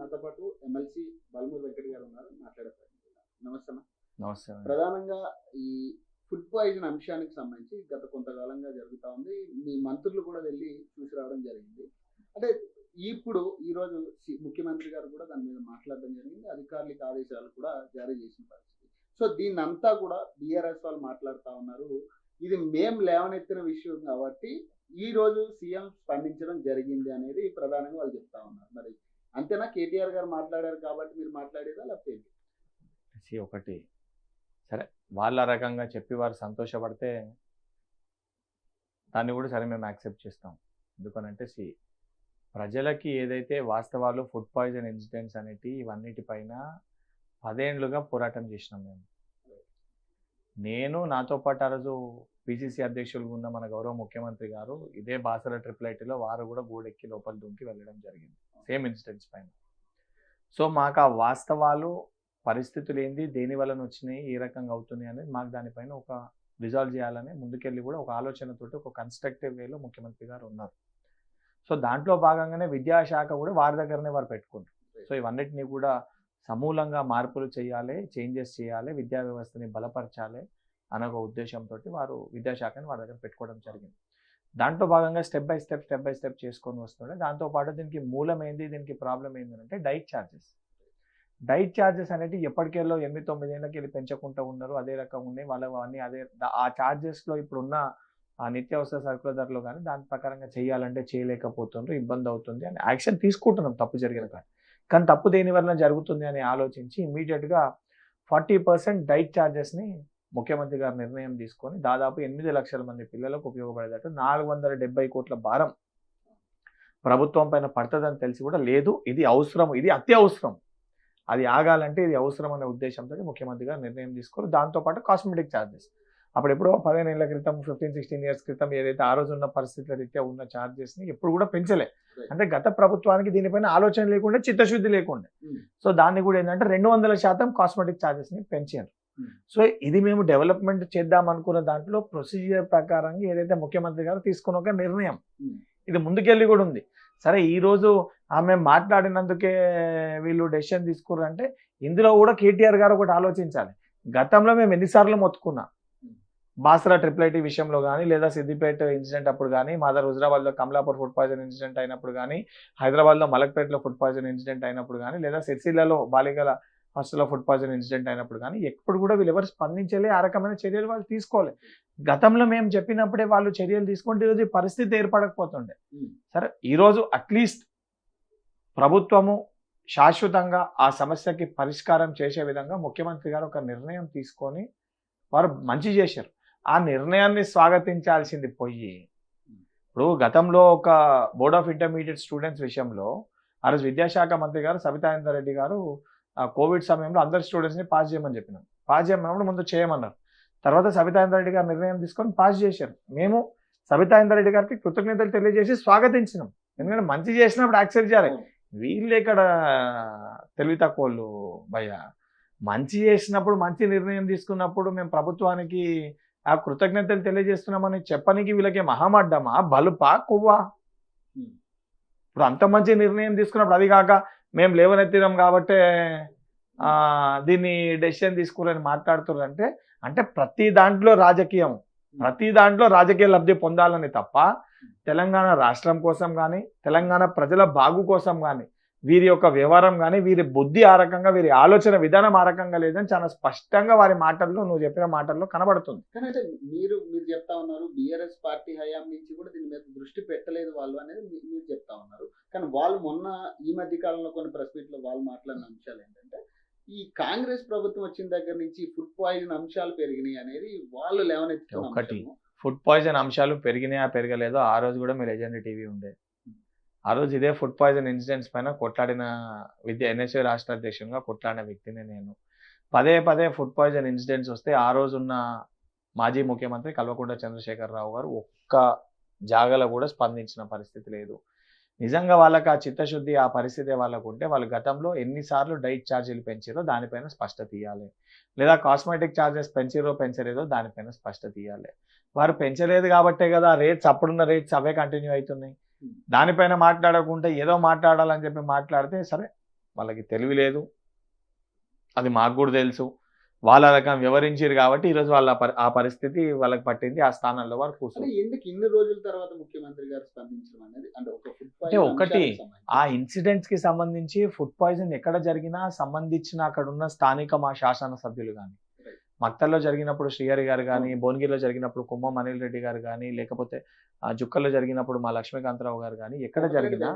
మనతో పాటు ఎమ్మెల్సీ బల్మూరి వెంకట్ గారు ఉన్నారు, మాట్లాడే ప్రయత్నం చేద్దాం. నమస్తే అన్న. నమస్తే. ప్రధానంగా ఈ ఫుడ్ పాయిజన్ అంశానికి సంబంధించి గత కొంతకాలంగా జరుగుతూ ఉంది. మీ మంత్రులు కూడా వెళ్ళి చూసి రావడం జరిగింది. అంటే ఇప్పుడు ఈరోజు ముఖ్యమంత్రి గారు కూడా దాని మీద మాట్లాడడం జరిగింది. అధికారులకు ఆదేశాలు కూడా జారీ చేసిన పరిస్థితి. సో దీన్నంతా కూడా బీఆర్ఎస్ వాళ్ళు మాట్లాడుతూ ఉన్నారు. ఇది మేం లేవనెత్తిన విషయం కాబట్టి ఈ రోజు సీఎం స్పందించడం జరిగింది అనేది ప్రధానంగా వాళ్ళు చెప్తా ఉన్నారు. మరి అంతేనా? కేటీఆర్ గారు మాట్లాడారు కాబట్టి మీరు మాట్లాడేదా లేకపోతే ఒకటి సరే, వాళ్ళ రకంగా చెప్పి వారు సంతోషపడితే దాన్ని కూడా సరే మేము యాక్సెప్ట్ చేస్తాం. ఎందుకనంటే ప్రజలకి ఏదైతే వాస్తవాలు ఫుడ్ పాయిజన్ ఇన్సిడెంట్స్ అనేటి ఇవన్నిటిపైన 10 ఏళ్లుగా పోరాటం చేసినాం మేము. నేను నాతో పాటు ఆ రోజు పిసిసి అధ్యక్షులు ఉన్న మన గౌరవ ముఖ్యమంత్రి గారు ఇదే బాసర ట్రిపుల్ వారు కూడా గూడెక్కి లోపల దుంకి వెళ్ళడం జరిగింది సేమ్ ఇన్సిడెంట్స్ పైన. సో మాకు ఆ వాస్తవాలు పరిస్థితులు ఏంది, దేని వలన వచ్చినాయి, ఏ రకంగా అవుతున్నాయి అనేది మాకు దానిపైన ఒక రిజాల్వ్ చేయాలని ముందుకెళ్ళి కూడా ఒక ఆలోచనతోటి ఒక కన్స్ట్రక్టివ్ వేలో ముఖ్యమంత్రి గారు ఉన్నారు. సో దాంట్లో భాగంగానే విద్యాశాఖ కూడా వారి దగ్గరనే వారు పెట్టుకుంటారు. సో ఇవన్నిటినీ కూడా సమూలంగా మార్పులు చేయాలి, చేంజెస్ చేయాలి, విద్యా వ్యవస్థని బలపరచాలి అనే ఒక ఉద్దేశంతో వారు విద్యాశాఖని వారి దగ్గర పెట్టుకోవడం జరిగింది. దాంట్లో భాగంగా స్టెప్ బై స్టెప్ చేసుకొని వస్తుండే. దాంతోపాటు దీనికి మూలం ఏంది, దీనికి ప్రాబ్లం ఏంటి అంటే డైట్ ఛార్జెస్ అనేవి ఎప్పటికెళ్ళో 8-9 ఏళ్ళకి వెళ్ళి పెంచకుండా ఉన్నారు. అదే రకంగా ఉన్నాయి వాళ్ళు అన్నీ. అదే ఆ ఛార్జెస్లో ఇప్పుడున్న ఆ నిత్యావసర సరుకుల ధరలు కానీ దాని ప్రకారంగా చేయాలంటే చేయలేకపోతున్నారు, ఇబ్బంది అవుతుంది అని యాక్షన్ తీసుకుంటున్నాం తప్పు జరిగిన కానీ తప్పు దేని వలన జరుగుతుంది అని ఆలోచించి ఇమీడియట్గా 40% డైట్ ఛార్జెస్ని ముఖ్యమంత్రి గారు నిర్ణయం తీసుకొని దాదాపు 8 లక్షల మంది పిల్లలకు ఉపయోగపడేటట్టు 470 కోట్ల భారం ప్రభుత్వం పైన పడుతుందని తెలిసి కూడా లేదు, ఇది అవసరం, ఇది అత్యవసరం, అది ఆగాలంటే ఇది అవసరం అనే ఉద్దేశంతో ముఖ్యమంత్రి గారు నిర్ణయం తీసుకొని దాంతోపాటు కాస్మెటిక్ ఛార్జెస్ అప్పుడు ఎప్పుడో 15 ఏళ్ల క్రితం 15-16 ఇయర్స్ క్రితం ఏదైతే ఆ రోజు ఉన్న పరిస్థితుల రీత్యా ఉన్న ఛార్జెస్ని ఎప్పుడు కూడా పెంచలే. అంటే గత ప్రభుత్వానికి దీనిపైన ఆలోచన లేకుండా, చిత్తశుద్ధి లేకుండా. సో దాన్ని కూడా ఏంటంటే 200% కాస్మెటిక్ ఛార్జెస్ని పెంచారు. సో ఇది మేము డెవలప్మెంట్ చేద్దాం అనుకున్న దాంట్లో ప్రొసీజర్ ప్రకారంగా ఏదైతే ముఖ్యమంత్రి గారు తీసుకున్న ఒక నిర్ణయం ఇది ముందుకెళ్ళి కూడా ఉంది. సరే ఈరోజు ఆమె మాట్లాడినందుకే వీళ్ళు డెసిషన్ తీసుకున్నారంటే ఇందులో కూడా కేటీఆర్ గారు ఒకటి ఆలోచించాలి. గతంలో మేము ఎన్నిసార్లు మొత్తుకున్నాం బాసరా ట్రిపుల్ విషయంలో కానీ, లేదా సిద్దిపేట ఇన్సిడెంట్ అప్పుడు కానీ, మాదర్ హుజరాబాద్లో కమలాపూర్ ఫుడ్ పాయిజన్ ఇన్సిడెంట్ అయినప్పుడు కానీ, హైదరాబాద్లో మలక్పేటలో ఫుడ్ పాయిజన్ ఇన్సిడెంట్ అయినప్పుడు కానీ, లేదా సిరిసిల్లలో బాలికల హాస్టల్లో ఫుడ్ పాయిజన్ ఇన్సిడెంట్ అయినప్పుడు కానీ ఎప్పుడు కూడా వీళ్ళు ఎవరు స్పందించలే, ఆ రకమైన చర్యలు వాళ్ళు తీసుకోవాలి. గతంలో మేము చెప్పినప్పుడే వాళ్ళు చర్యలు తీసుకుంటే ఈరోజు ఈ పరిస్థితి ఏర్పడకపోతుండే. సరే ఈరోజు అట్లీస్ట్ ప్రభుత్వము శాశ్వతంగా ఆ సమస్యకి పరిష్కారం చేసే విధంగా ముఖ్యమంత్రి గారు ఒక నిర్ణయం తీసుకొని వారు మంచి చేశారు. ఆ నిర్ణయాన్ని స్వాగతించాల్సింది పోయి ఇప్పుడు గతంలో ఒక బోర్డ్ ఆఫ్ ఇంటర్మీడియట్ స్టూడెంట్స్ విషయంలో ఆ రోజు విద్యాశాఖ మంత్రి గారు సబితా ఇంద్రారెడ్డి గారు కోవిడ్ సమయంలో అందరి స్టూడెంట్స్ని పాస్ చేయమని చెప్పినాం. పాస్ చేయమన్నప్పుడు ముందు చేయమన్నారు. తర్వాత సబితా ఇంద్రారెడ్డి గారు నిర్ణయం తీసుకొని పాస్ చేశారు. మేము సబితా ఇంద్రారెడ్డి గారికి కృతజ్ఞతలు తెలియజేసి స్వాగతించినాం. ఎందుకంటే మంచి చేసినప్పుడు యాక్సెప్ట్ చేయాలి. వీళ్ళు ఇక్కడ తెలివి తక్కువలు భయ్య. మంచి చేసినప్పుడు, మంచి నిర్ణయం తీసుకున్నప్పుడు మేము ప్రభుత్వానికి ఆ కృతజ్ఞతలు తెలియజేస్తున్నామని చెప్పడానికి వీళ్ళకి మహామడ్డమా, బలుపా, కొవ్వా? ఇప్పుడు అంత మంచి నిర్ణయం తీసుకున్నప్పుడు అది కాక మేము లేవనెత్తినాం కాబట్టి దీన్ని డెసిషన్ తీసుకుని మాట్లాడుతున్నారంటే అంటే ప్రతి దాంట్లో రాజకీయ లబ్ధి పొందాలని తప్ప తెలంగాణ రాష్ట్రం కోసం కానీ, తెలంగాణ ప్రజల బాగు కోసం కానీ, వీరి యొక్క వ్యవహారం కానీ, వీరి బుద్ధి ఆ రకంగా, వీరి ఆలోచన విధానం ఆ రకంగా లేదని చాలా స్పష్టంగా వారి మాటల్లో, నువ్వు చెప్పిన మాటల్లో కనబడుతుంది. కానీ అంటే మీరు చెప్తా ఉన్నారు బీఆర్ఎస్ పార్టీ హయాం నుంచి కూడా దీని మీద దృష్టి పెట్టలేదు వాళ్ళు అనేది మీరు చెప్తా ఉన్నారు. కానీ వాళ్ళు మొన్న ఈ మధ్య కాలంలో కొన్ని ప్రెస్ మీట్లో వాళ్ళు మాట్లాడిన అంశాలు ఏంటంటే ఈ కాంగ్రెస్ ప్రభుత్వం వచ్చిన దగ్గర నుంచి ఫుడ్ పాయిజన్ అంశాలు పెరిగినాయి అనేది వాళ్ళు లేవనెత్తుతున్నారు. ఒకటి ఫుడ్ పాయిజన్ అంశాలు పెరిగినాయా పెరగలేదో ఆ రోజు కూడా మీ లెజెండరీ టీవీ ఉండే. ఆ రోజు ఇదే ఫుడ్ పాయిజన్ ఇన్సిడెంట్స్ పైన కొట్లాడిన ఎన్ఎస్ఏ రాష్ట్ర అధ్యక్షునిగా కొట్లాడిన వ్యక్తిని నేను. పదే ఫుడ్ పాయిజన్ ఇన్సిడెంట్స్ వస్తే ఆ రోజున్న మాజీ ముఖ్యమంత్రి కల్వకుంట్ల చంద్రశేఖరరావు గారు ఒక్క జాగలో కూడా స్పందించిన పరిస్థితి లేదు. నిజంగా వాళ్ళకి ఆ చిత్తశుద్ధి, ఆ పరిస్థితి వాళ్ళకు ఉంటే వాళ్ళు గతంలో ఎన్నిసార్లు డైట్ ఛార్జీలు పెంచారో దానిపైన స్పష్టత ఇవ్వాలి, లేదా కాస్మెటిక్ ఛార్జెస్ పెంచలేదో దానిపైన స్పష్టత ఇవ్వాలి. వారు పెంచలేదు కాబట్టే కదా రేట్స్, అప్పుడున్న రేట్స్ అవే కంటిన్యూ అవుతున్నాయి. దానిపైన మాట్లాడకుండా ఏదో మాట్లాడాలని చెప్పి మాట్లాడితే సరే వాళ్ళకి తెలివి లేదు, అది మాకు కూడా తెలుసు. వాళ్ళ రకం వివరించారు కాబట్టి ఈరోజు వాళ్ళ ఆ పరిస్థితి వాళ్ళకి పట్టింది, ఆ స్థానంలో వారు కూర్చున్నారు. ఎందుకు ఇన్ని రోజుల తర్వాత ముఖ్యమంత్రి గారు స్పందించడం అనేది, అంటే ఒక ఫుడ్ అంటే ఒకటి ఆ ఇన్సిడెంట్స్ కి సంబంధించి ఫుడ్ పాయిజన్ ఎక్కడ జరిగినా సంబంధించిన అక్కడ ఉన్న స్థానిక మా శాసనసభ్యులు కానీ, మక్తల్లో జరిగినప్పుడు శ్రీహరి గారు కానీ, భువనగిరిలో జరిగినప్పుడు కుమ్మం అనిల్ రెడ్డి గారు కానీ, లేకపోతే జుక్కల్లో జరిగినప్పుడు మా లక్ష్మీకాంతరావు గారు కానీ, ఎక్కడ జరిగినా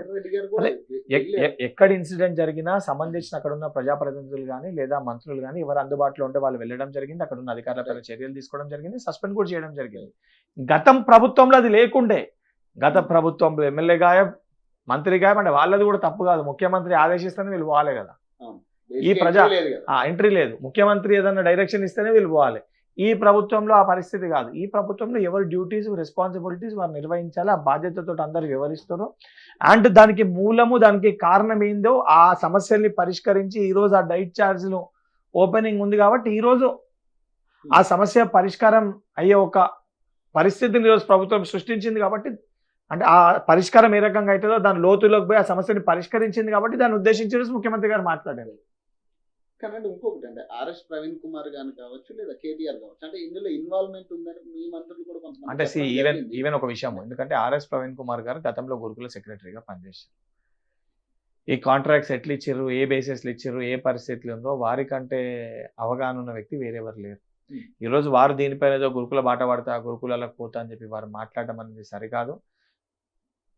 ఎక్కడ ఇన్సిడెంట్ జరిగినా సంబంధించిన అక్కడ ఉన్న ప్రజాప్రతినిధులు కానీ లేదా మంత్రులు కానీ ఎవరు అందుబాటులో ఉంటే వాళ్ళు వెళ్ళడం జరిగింది, అక్కడ ఉన్న అధికారులపై చర్యలు తీసుకోవడం జరిగింది, సస్పెండ్ కూడా చేయడం జరిగింది. గతం ప్రభుత్వంలో అది లేకుండే. గత ప్రభుత్వంలో ఎమ్మెల్యే గాయం, మంత్రి గాయం అంటే వాళ్ళది కూడా తప్పు కాదు, ముఖ్యమంత్రి ఆదేశిస్తేనే వీళ్ళు పోవాలి కదా. ఈ ప్రజా ఎంట్రీ లేదు, ముఖ్యమంత్రి ఏదన్నా డైరెక్షన్ ఇస్తేనే వీళ్ళు పోవాలి. ఈ ప్రభుత్వంలో ఆ పరిస్థితి కాదు. ఈ ప్రభుత్వంలో ఎవరి డ్యూటీస్ రెస్పాన్సిబిలిటీస్ వారు నిర్వహించాలి, ఆ బాధ్యతతో అందరు వివరిస్తారు. అండ్ దానికి మూలము, దానికి కారణం ఏందో ఆ సమస్యల్ని పరిష్కరించి ఈరోజు ఆ డైట్ ఛార్జ్లు ఓపెనింగ్ ఉంది కాబట్టి ఈరోజు ఆ సమస్య పరిష్కారం అయ్యే ఒక పరిస్థితిని ఈరోజు ప్రభుత్వం సృష్టించింది కాబట్టి, అంటే ఆ పరిష్కారం ఏ రకంగా అవుతుందో దాని లోతులోకి పోయి ఆ సమస్యని పరిష్కరించింది కాబట్టి దాన్ని ఉద్దేశించి ముఖ్యమంత్రి గారు మాట్లాడారు. కానీ ఇంకొకటి అంటే ఆర్ఎస్ ప్రవీణ్ కుమార్ గాని కావచ్చు లేదా కేటీఆర్ కావచ్చు, అంటే ఇందులో ఇన్వాల్వ్మెంట్ ఉందని మీ మంత్రులు కూడా కొంతమంది అంటే ఈవెన్ ఒక విషయం, ఎందుకంటే ఆర్ఎస్ ప్రవీణ్ కుమార్ గారు గతంలో గురుకుల సెక్రటరీగా పనిచేశారు. ఈ కాంట్రాక్ట్స్ ఎట్లా ఇచ్చారు, ఏ బేసిస్లు ఇచ్చారు, ఏ పరిస్థితులు ఉందో వారికంటే అవగాహన ఉన్న వ్యక్తి వేరెవరు లేరు. ఈరోజు వారు దీనిపైన ఏదో గురుకుల బాట పడతా గురుకులకు పోతా అని చెప్పి వారు మాట్లాడడం అనేది సరికాదు.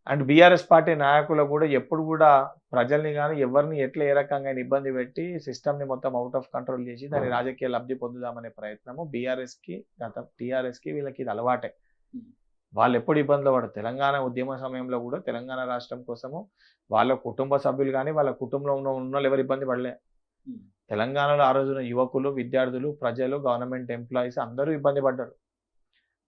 అండ్ బీఆర్ఎస్ పార్టీ నాయకులు కూడా ఎప్పుడు కూడా ప్రజల్ని కానీ ఎవరిని ఎట్లా ఏ రకంగా ఇబ్బంది పెట్టి సిస్టమ్ని మొత్తం అవుట్ ఆఫ్ కంట్రోల్ చేసి దాని రాజకీయ లబ్ధి పొందుదామనే ప్రయత్నము బీఆర్ఎస్కి గత టీఆర్ఎస్కి వీళ్ళకి ఇది అలవాటే. వాళ్ళు ఎప్పుడు ఇబ్బందులు పడరు. తెలంగాణ ఉద్యమ సమయంలో కూడా తెలంగాణ రాష్ట్రం కోసము వాళ్ళ కుటుంబ సభ్యులు కానీ వాళ్ళ కుటుంబంలో ఉన్న వాళ్ళు ఎవరు ఇబ్బంది పడలే. తెలంగాణలో ఆ రోజున యువకులు, విద్యార్థులు, ప్రజలు, గవర్నమెంట్ ఎంప్లాయీస్ అందరూ ఇబ్బంది పడ్డారు,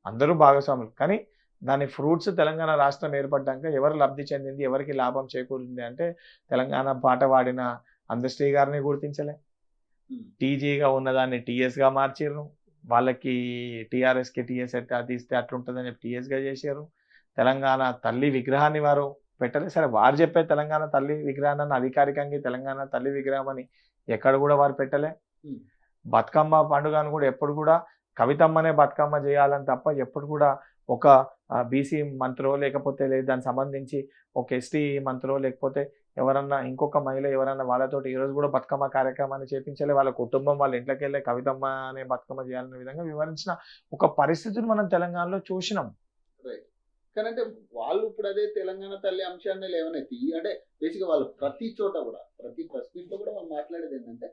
అందరూ భాగస్వాములు. కానీ దాని ఫ్రూట్స్ తెలంగాణ రాష్ట్రం ఏర్పడ్డాక ఎవరు లబ్ధి చెందింది, ఎవరికి లాభం చేకూరింది అంటే తెలంగాణ పాట వాడిన అందశ్రీ గారిని గుర్తించలే, టీజీగా ఉన్నదాన్ని టీఎస్గా మార్చారు, వాళ్ళకి టీఆర్ఎస్కి టీఎస్ అది ఇస్తే అట్లుంటుందని చెప్పి టీఎస్గా చేశారు. తెలంగాణ తల్లి విగ్రహాన్ని వారు పెట్టలే. సరే వారు చెప్పే తెలంగాణ తల్లి విగ్రహాన్ని అధికారికంగా తెలంగాణ తల్లి విగ్రహం అని ఎక్కడ కూడా వారు పెట్టలే. బతుకమ్మ పండుగను కూడా ఎప్పుడు కూడా కవితమ్మనే బతుకమ్మ చేయాలని తప్ప ఎప్పుడు కూడా ఒక బీసీ మంత్రో లేకపోతే దానికి సంబంధించి ఒక ఎస్టీ మంత్రో లేకపోతే ఎవరన్నా ఇంకొక మహిళ ఎవరన్నా వాళ్ళతోటి ఈరోజు కూడా బతుకమ్మ కార్యక్రమాన్ని చేపించాలి, వాళ్ళ కుటుంబం వాళ్ళ ఇంట్లోకి వెళ్ళే కవితమ్మ అనే బతుకమ్మ చేయాలనే విధంగా వివరించిన ఒక పరిస్థితిని మనం తెలంగాణలో చూసినాం. కానీ అంటే వాళ్ళు ఇప్పుడు అదే తెలంగాణ తల్లి అంశాన్ని లేవనెత్తి అంటే బేసిక్గా వాళ్ళు ప్రతి చోట కూడా ప్రతి ప్రెస్ మీట్ లో కూడా వాళ్ళు మాట్లాడేది ఏంటంటే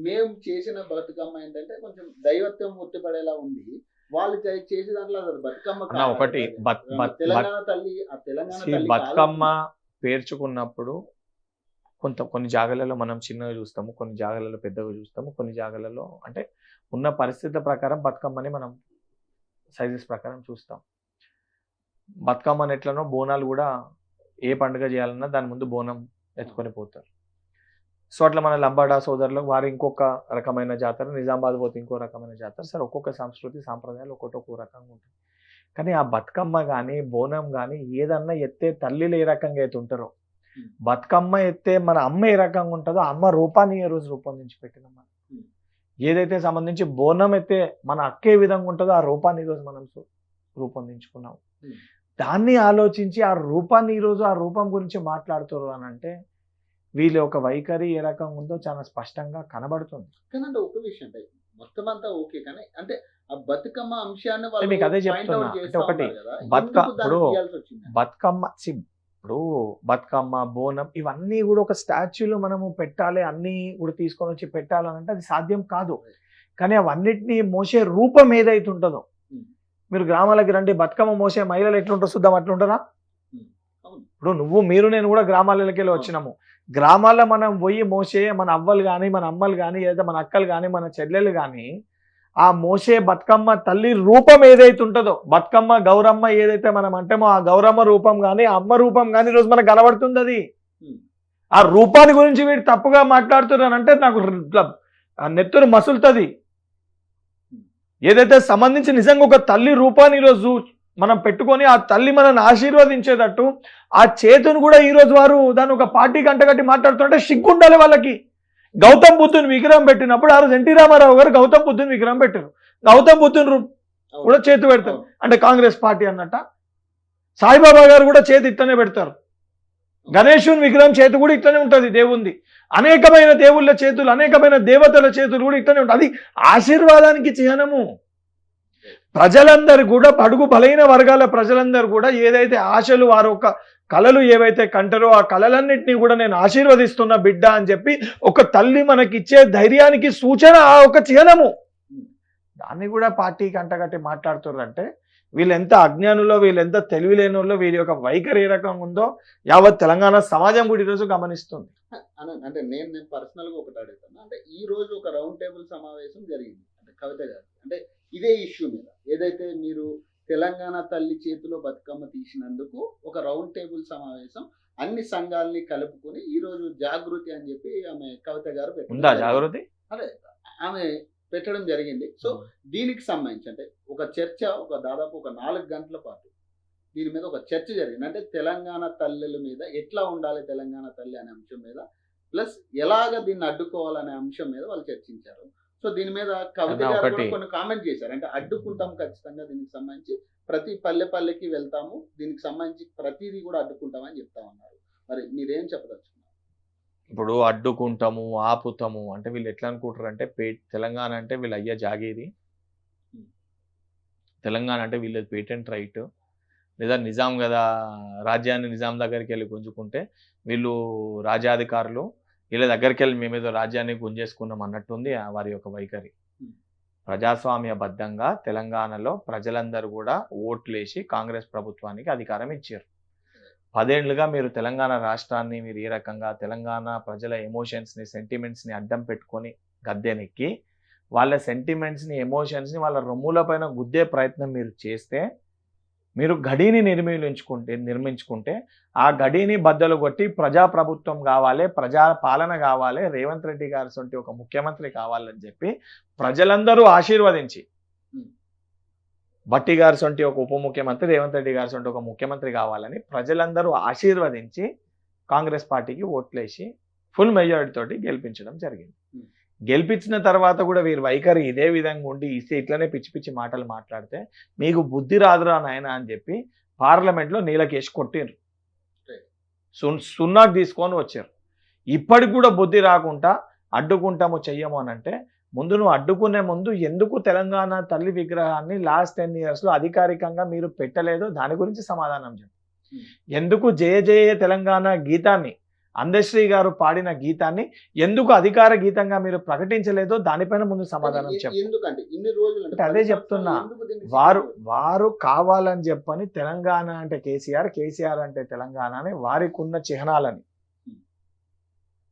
మేము చేసిన బతుకమ్మ ఏంటంటే కొంచెం దైవత్వం ఒత్తిపడేలా ఉంది, వాళ్ళు చేసే దాంట్లో బతుకమ్మ ఒకటి తెలంగాణ తల్లి ఆ తెలంగాణ బతుకమ్మ పేర్చుకున్నప్పుడు కొన్ని జాగాలలో మనం చిన్నగా చూస్తాము, కొన్ని జాగాలలో పెద్దగా చూస్తాము, కొన్ని జాగాలలో అంటే ఉన్న పరిస్థితి ప్రకారం బతుకమ్మని మనం సైజెస్ ప్రకారం చూస్తాం. బతుకమ్మని ఎట్లనో బోనాలు కూడా ఏ పండుగ చేయాలన్నా దాని ముందు బోనం ఎత్తుకొని పోతారు. సో అట్లా మన లంబాడా సోదరులకు వారు ఇంకొక రకమైన జాతర, నిజామాబాద్ పోతే ఇంకో రకమైన జాతర. సరే ఒక్కొక్క సంస్కృతి సాంప్రదాయాలు ఒక్కొక్క రకంగా ఉంటుంది. కానీ ఆ బతుకమ్మ కానీ బోనం కానీ ఏదన్నా ఎత్తే తల్లిలు ఏ రకంగా అయితే ఉంటారో, బతుకమ్మ ఎత్తే మన అమ్మ ఏ రకంగా ఉంటుందో అమ్మ రూపాన్ని ఏ రోజు రూపొందించి పెట్టినాం మనం. ఏదైతే సంబంధించి బోనం ఎత్తే మన అక్కే విధంగా ఉంటుందో ఆ రూపాన్ని ఈరోజు మనం రూపొందించుకున్నాం. దాన్ని ఆలోచించి ఆ రూపాన్ని ఈరోజు ఆ రూపం గురించి మాట్లాడుతారు అని అంటే వీళ్ళ ఒక వైఖరి ఏ రకంగా ఉందో చాలా స్పష్టంగా కనబడుతుంది. కానీ అంటే ఒక విషయం అంటే మొత్తం అంతా ఓకే, కానీ అంటే ఆ బతుకమ్మ అంశాన్ని మీకు అదే చెప్తున్నా. అంటే ఒకటి బతుకమ్మ బోనం ఇవన్నీ కూడా ఒక స్టాచ్యూలో మనము పెట్టాలి, అన్నీ కూడా తీసుకొని వచ్చి పెట్టాలనంటే అది సాధ్యం కాదు. కానీ అవన్నిటినీ మోసే రూపం ఏదైతే ఉంటుందో, మీరు గ్రామాలకి రండి, బతుకమ్మ మోసే మహిళలు ఎట్లుంటారు చూద్దాం, అట్లుంటారా? ఇప్పుడు మీరు నేను కూడా గ్రామాలకి వెళ్ళి వచ్చినాము. గ్రామాల్లో మనం పోయి మోసే మన అవ్వలు కానీ మన అమ్మలు కానీ లేదా మన అక్కలు కానీ మన చెల్లెలు కానీ ఆ మోసే బతుకమ్మ తల్లి రూపం ఏదైతే ఉంటుందో, బతుకమ్మ గౌరమ్మ ఏదైతే మనం అంటామో ఆ గౌరమ్మ రూపం కానీ ఆ అమ్మ రూపం కానీ ఈరోజు మనకు కనబడుతుంది. అది ఆ రూపాన్ని గురించి వీడు తప్పుగా మాట్లాడుతున్నానంటే నాకు నెత్తురు మసులుతుంది. ఏదైతే సంబంధించి నిజంగా ఒక తల్లి రూపాన్ని ఈరోజు మనం పెట్టుకొని ఆ తల్లి మనల్ని ఆశీర్వదించేటట్టు ఆ చేతును కూడా ఈరోజు వారు దాన్ని ఒక పార్టీ కంటగట్టి మాట్లాడుతుంటే సిగ్గుండాలి వాళ్ళకి. గౌతమ్ బుద్ధుని విగ్రహం పెట్టినప్పుడు ఆ రోజు ఎన్టీ రామారావు గారు గౌతమ్ బుద్ధుని విగ్రహం పెట్టారు. గౌతమ్ బుద్ధుని కూడా చేతి పెడతారు అంటే కాంగ్రెస్ పార్టీ అన్నట్ట. సాయిబాబా గారు కూడా చేతి ఇట్లనే పెడతారు. గణేశుని విగ్రహం చేతి కూడా ఇట్లనే ఉంటుంది దేవుంది. అనేకమైన దేవుళ్ళ చేతులు, అనేకమైన దేవతల చేతులు కూడా ఇట్లనే ఉంటుంది. అది ఆశీర్వాదానికి చిహ్నము. ప్రజలందరూ కూడా బడుగు బలైన వర్గాల ప్రజలందరూ కూడా ఏదైతే ఆశలు వారు ఒక కళలు ఏవైతే కంటారో ఆ కళలన్నింటినీ కూడా నేను ఆశీర్వదిస్తున్న బిడ్డ అని చెప్పి ఒక తల్లి మనకిచ్చే ధైర్యానికి సూచన ఆ ఒక చిహ్నము. దాన్ని కూడా పార్టీకి అంటగట్టి మాట్లాడుతున్నారంటే వీళ్ళు ఎంత అజ్ఞానులో, వీళ్ళు ఎంత తెలివిలేనులో, వీరి యొక్క వైఖరి ఏ రకంగా ఉందో యావత్ తెలంగాణ సమాజం కూడా ఈరోజు గమనిస్తుంది. అంటే నేను పర్సనల్గా ఒకటి అడుగుతాను. అంటే ఈ రోజు ఒక రౌండ్ టేబుల్ సమావేశం జరిగింది అంటే కవిత గారు అంటే ఇదే ఇష్యూ మీద ఏదైతే మీరు తెలంగాణ తల్లి చేతిలో బతుకమ్మ తీసినందుకు ఒక రౌండ్ టేబుల్ సమావేశం అన్ని సంఘాలని కలుపుకొని ఈ రోజు జాగృతి అని చెప్పి ఆమె కవిత గారు జాగృతి అదే ఆమె పెట్టడం జరిగింది. సో దీనికి సంబంధించి అంటే ఒక చర్చ దాదాపు ఒక 4 గంటల పాటు దీని మీద ఒక చర్చ జరిగింది. అంటే తెలంగాణ తల్లుల మీద ఎట్లా ఉండాలి తెలంగాణ తల్లి అనే అంశం మీద, ప్లస్ ఎలాగ దీన్ని అడ్డుకోవాలనే అంశం మీద వాళ్ళు చర్చించారు. సో దీని మీద కవిత గారు కూడా కొన్ని కామెంట్ చేశారు. అంటే అడ్డుకుంటాం ఖచ్చితంగా, దీనికి సంబంధించి ప్రతి పల్లెకి వెళ్తాము, దీనికి సంబంధించి ప్రతిదీ కూడా అడ్డుకుంటామని చెప్తా ఉన్నారు. మరి మీరేం చెప్పదలుచుకున్నారు? ఇప్పుడు అడ్డుకుంటాము, ఆపుతాము అంటే వీళ్ళు ఎట్లా అనుకుంటారు అంటే తెలంగాణ అంటే వీళ్ళు అయ్యా జాగీరి, తెలంగాణ అంటే వీళ్ళది పేటెంట్ రైట్, లేదా నిజాం కదా రాజ్యాన్ని నిజాం దగ్గరికి వెళ్ళి గుంజుకుంటే వీళ్ళు రాజ్యాధికారులు, వీళ్ళ దగ్గరికి వెళ్ళి మేమేదో రాజ్యాన్ని గుంజేసుకున్నాం అన్నట్టుంది వారి యొక్క వైఖరి. ప్రజాస్వామ్యబద్ధంగా తెలంగాణలో ప్రజలందరూ కూడా ఓట్లేసి కాంగ్రెస్ ప్రభుత్వానికి అధికారం ఇచ్చారు. 10 ఏళ్లుగా మీరు తెలంగాణ రాష్ట్రాన్ని మీరు ఏ రకంగా తెలంగాణ ప్రజల ఎమోషన్స్ని, సెంటిమెంట్స్ని అడ్డం పెట్టుకొని గద్దెనెక్కి వాళ్ళ సెంటిమెంట్స్ని, ఎమోషన్స్ని వాళ్ళ రొమ్ముల పైన గుద్దే ప్రయత్నం మీరు చేస్తే, మీరు గడిని నిర్మించుకుంటే ఆ గడిని బద్దలు కొట్టి ప్రజాప్రభుత్వం కావాలి, ప్రజా పాలన కావాలి, రేవంత్ రెడ్డి గారి సొంటి ఒక ముఖ్యమంత్రి కావాలని చెప్పి ప్రజలందరూ ఆశీర్వదించి, భట్టి గారి సొంటి ఒక ఉప ముఖ్యమంత్రి, రేవంత్ రెడ్డి గారి సొంటి ఒక ముఖ్యమంత్రి కావాలని ప్రజలందరూ ఆశీర్వదించి కాంగ్రెస్ పార్టీకి ఓట్లేసి ఫుల్ మెజారిటీ తోటి గెలిపించడం జరిగింది. గెలిపించిన తర్వాత కూడా వీరి వైఖరి ఇదే విధంగా ఉండి ఇట్లనే పిచ్చి పిచ్చి మాటలు మాట్లాడితే మీకు బుద్ధి రాదురా నాయన అని చెప్పి పార్లమెంట్లో నీలకేసి కొట్టిండ్రు, సున్నాకు తీసుకొని వచ్చారు. ఇప్పటికి కూడా బుద్ధి రాకుండా అడ్డుకుంటాము చెయ్యము అని అంటే ముందు నువ్వు అడ్డుకునే ముందు ఎందుకు తెలంగాణ తల్లి విగ్రహాన్ని లాస్ట్ 10 yearsలో అధికారికంగా మీరు పెట్టలేదో దాని గురించి సమాధానం చెప్పు. ఎందుకు జయ జయ తెలంగాణ గీతాన్ని, అందశ్రీ గారు పాడిన గీతాన్ని ఎందుకు అధికార గీతంగా మీరు ప్రకటించలేదో దానిపైన ముందు సమాధానం చెప్పు. అంటే అదే చెప్తున్నా, వారు కావాలని చెప్పని తెలంగాణ అంటే కేసీఆర్ అంటే తెలంగాణ అని వారికి ఉన్న చిహ్నాలని,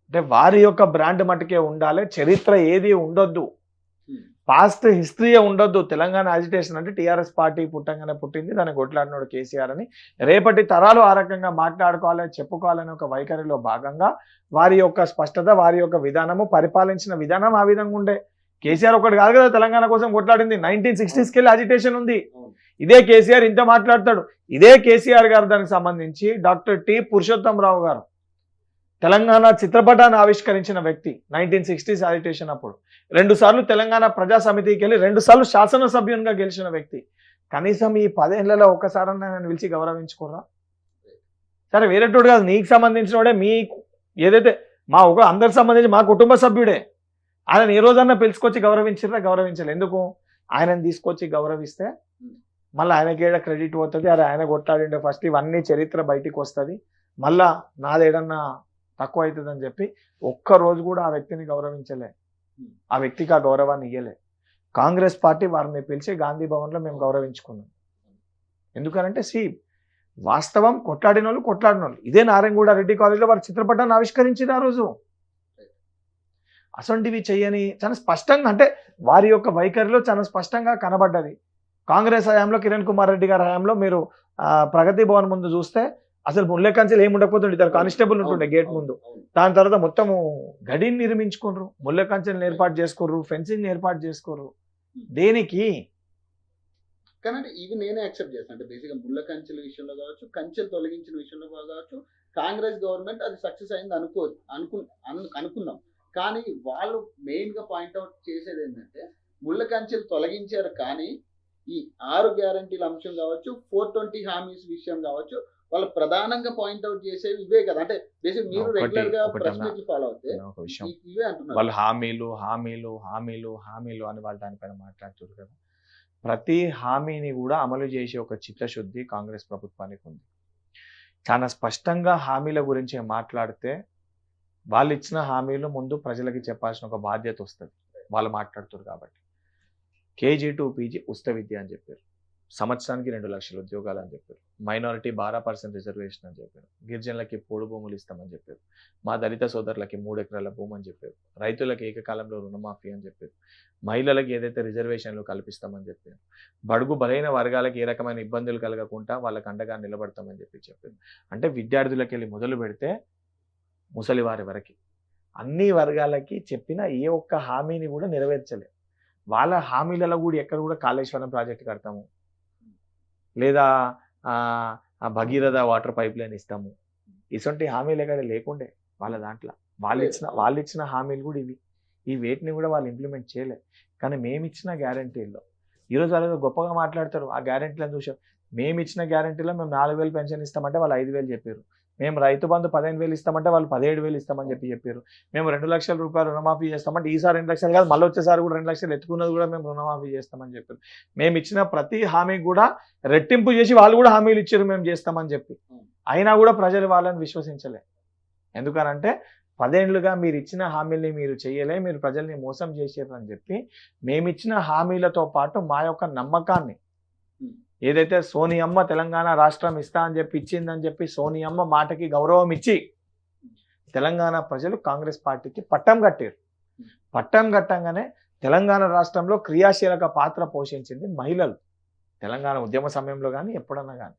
అంటే వారి యొక్క బ్రాండ్ మటుకే ఉండాలి, చరిత్ర ఏది ఉండొద్దు, పాస్ట్ హిస్టరీయే ఉండొద్దు. తెలంగాణ అజిటేషన్ అంటే టీఆర్ఎస్ పార్టీ పుట్టంగానే పుట్టింది, దాన్ని కొట్లాడినాడు కేసీఆర్ అని రేపటి తరాలు ఆ రకంగా మాట్లాడుకోవాలి, చెప్పుకోవాలని ఒక వైఖరిలో భాగంగా వారి యొక్క స్పష్టత, వారి యొక్క విధానము, పరిపాలించిన విధానం ఆ విధంగా ఉండే. కేసీఆర్ ఒకటి కాదు కదా తెలంగాణ కోసం కొట్లాడింది, 1960s కెళ్ళి అజిటేషన్ ఉంది. ఇదే కేసీఆర్ ఇంత మాట్లాడతాడు. ఇదే కేసీఆర్ గారు దానికి సంబంధించి డాక్టర్ టి పురుషోత్తమరావు గారు తెలంగాణ చిత్రపటాన్ని ఆవిష్కరించిన వ్యక్తి 1960s అజిటేషన్ అప్పుడు. 2 సార్లు తెలంగాణ ప్రజా సమితికి వెళ్ళి 2 సార్లు శాసనసభ్యునిగా గెలిచిన వ్యక్తి. కనీసం ఈ 10 ఏళ్లలో ఒక్కసారన్నా నేను పిలిచి గౌరవించుకోరా? సరే వేరేటోడు కాదు, నీకు సంబంధించిన వాడే, మీకు ఏదైతే మా ఒక అందరికి సంబంధించి మా కుటుంబ సభ్యుడే, ఆయన ఏ రోజన్నా పిలుచుకొచ్చి గౌరవించారా? గౌరవించాలి. ఎందుకు? ఆయనను తీసుకొచ్చి గౌరవిస్తే మళ్ళీ ఆయనకి ఏడ క్రెడిట్ పోతుంది, అరే ఆయన కొట్లాడిండే ఫస్ట్, ఇవన్నీ చరిత్ర బయటికి వస్తుంది, మళ్ళా నాదేడన్నా తక్కువ అవుతుందని చెప్పి ఒక్కరోజు కూడా ఆ వ్యక్తిని గౌరవించలే, ఆ వ్యక్తికి ఆ గౌరవాన్ని ఇయ్యలే. కాంగ్రెస్ పార్టీ వారిని పిలిచి గాంధీ భవన్లో మేము గౌరవించుకున్నాం. ఎందుకనంటే వాస్తవం కొట్లాడిన వాళ్ళు ఇదే నారాయణగూడ రెడ్డి కాలేజీలో వారి చిత్రపటాన్ని ఆవిష్కరించింది ఆ రోజు. అసొంటివి చెయ్యని చాలా స్పష్టంగా, అంటే వారి యొక్క వైఖరిలో చాలా స్పష్టంగా కనబడ్డది. కాంగ్రెస్ హయాంలో కిరణ్ కుమార్ రెడ్డి గారి హయాంలో మీరు ప్రగతి భవన్ ముందు చూస్తే అసలు ముల్లెకంచెలు ఏమి ఉండకపోతుండే, ఇద్దరు కానిస్టేబుల్ ఉంటుండే గేట్ ముందు. దాని తర్వాత మొత్తము గడిని నిర్మించుకున్నారు, ముల్లెకంచెలను ఏర్పాటు చేసుకోరు, ఫెన్సింగ్ ఏర్పాటు చేసుకోరు. దేనికి? కానీ ఇవి నేనే యాక్సెప్ట్ చేస్తాను. అంటే బేసిక్గా ముళ్ళ కంచెల విషయంలో కావచ్చు, కంచెలు తొలగించిన విషయంలో కావచ్చు, కాంగ్రెస్ గవర్నమెంట్ అది సక్సెస్ అయింది అనుకుందాం. కానీ వాళ్ళు మెయిన్గా పాయింట్అవుట్ చేసేది ఏంటంటే ముళ్ళ కంచెలు తొలగించారు, కానీ ఈ 6 గ్యారంటీల అంశం కావచ్చు, 420 హామీస్ విషయం కావచ్చు, వాళ్ళు ప్రధానంగా పాయింట్అవుట్ చేసేవి ఇవే కదా. అంటే బేసిక్ మీరు రెగ్యులర్ గా ప్రెస్ మీట్లు ఫాలో అవుతే ఇవే అంటున్నారు. వాళ్ళు హామీలు హామీలు హామీలు హామీలు అని వాళ్ళు దానిపైన మాట్లాడుతున్నారు కదా. ప్రతి హామీని కూడా అమలు చేసే ఒక చిత్తశుద్ధి కాంగ్రెస్ ప్రభుత్వానికి ఉంది. చాలా స్పష్టంగా హామీల గురించి మాట్లాడితే వాళ్ళు ఇచ్చిన హామీలు ముందు ప్రజలకి చెప్పాల్సిన ఒక బాధ్యత వస్తుంది. వాళ్ళు మాట్లాడుతారు కాబట్టి కేజీ టు పీజీ ఉచిత విద్య అని చెప్పారు, సంవత్సరానికి 2 లక్షల ఉద్యోగాలు అని చెప్పారు, మైనారిటీ 12% రిజర్వేషన్ అని చెప్పారు, గిరిజనులకి పోడు భూములు ఇస్తామని చెప్పారు, మా దళిత సోదరులకి 3 ఎకరాల భూమి అని చెప్పారు, రైతులకు ఏకకాలంలో రుణమాఫీ అని చెప్పారు, మహిళలకు ఏదైతే రిజర్వేషన్లు కల్పిస్తామని చెప్పారు, బడుగు బలైన వర్గాలకు ఏ రకమైన ఇబ్బందులు కలగకుండా వాళ్ళకి అండగా నిలబడతామని చెప్పారు. అంటే విద్యార్థులకి వెళ్ళి మొదలు పెడితే ముసలి వారి వరకు అన్ని వర్గాలకి చెప్పిన ఏ ఒక్క హామీని కూడా నెరవేర్చలేదు. వాళ్ళ హామీలలో కూడా ఎక్కడ కూడా కాళేశ్వరం ప్రాజెక్ట్ కడతాము, లేదా భగీరథ వాటర్ పైప్ లైన్ ఇస్తాము, ఇటువంటి హామీలు ఎక్కడ లేకుండే వాళ్ళ దాంట్లో. వాళ్ళు ఇచ్చిన హామీలు కూడా ఇవి. ఈ వేటిని కూడా వాళ్ళు ఇంప్లిమెంట్ చేయలేదు. కానీ మేము ఇచ్చిన గ్యారంటీల్లో ఈరోజు వాళ్ళు గొప్పగా మాట్లాడతారు. ఆ గ్యారంటీలను చూసాం. మేము ఇచ్చిన గ్యారంటీలో మేము 4,000 పెన్షన్ ఇస్తామంటే వాళ్ళు 5,000 చెప్పారు. మేము రైతు బంధు 15,000 ఇస్తామంటే వాళ్ళు 17,000 ఇస్తామని చెప్పారు. మేము 2 లక్షల రూపాయలు రుణమాఫీ చేస్తామంటే ఈసారి 2 లక్షలు కాదు, మళ్ళీ వచ్చేసారి కూడా 2 లక్షలు ఎత్తుకున్నది కూడా మేము రుణమాఫీ చేస్తామని చెప్పారు. మేము ఇచ్చిన ప్రతి హామీకి కూడా రెట్టింపు చేసి వాళ్ళు కూడా హామీలు ఇచ్చారు మేము చేస్తామని చెప్పి. అయినా కూడా ప్రజలు వాళ్ళని విశ్వసించలే. ఎందుకనంటే 10 ఏళ్లుగా మీరు ఇచ్చిన హామీల్ని మీరు చేయలే, మీరు ప్రజల్ని మోసం చేశారు అని చెప్పి మేమిచ్చిన హామీలతో పాటు మా యొక్క నమ్మకాన్ని ఏదైతే సోనియమ్మ తెలంగాణ రాష్ట్రం ఇస్తా అని చెప్పి ఇచ్చిందని చెప్పి సోనియమ్మ మాటకి గౌరవం ఇచ్చి తెలంగాణ ప్రజలు కాంగ్రెస్ పార్టీకి పట్టం కట్టారు. పట్టం కట్టంగానే తెలంగాణ రాష్ట్రంలో క్రియాశీలక పాత్ర పోషించింది మహిళలు. తెలంగాణ ఉద్యమ సమయంలో కానీ ఎప్పుడన్నా కానీ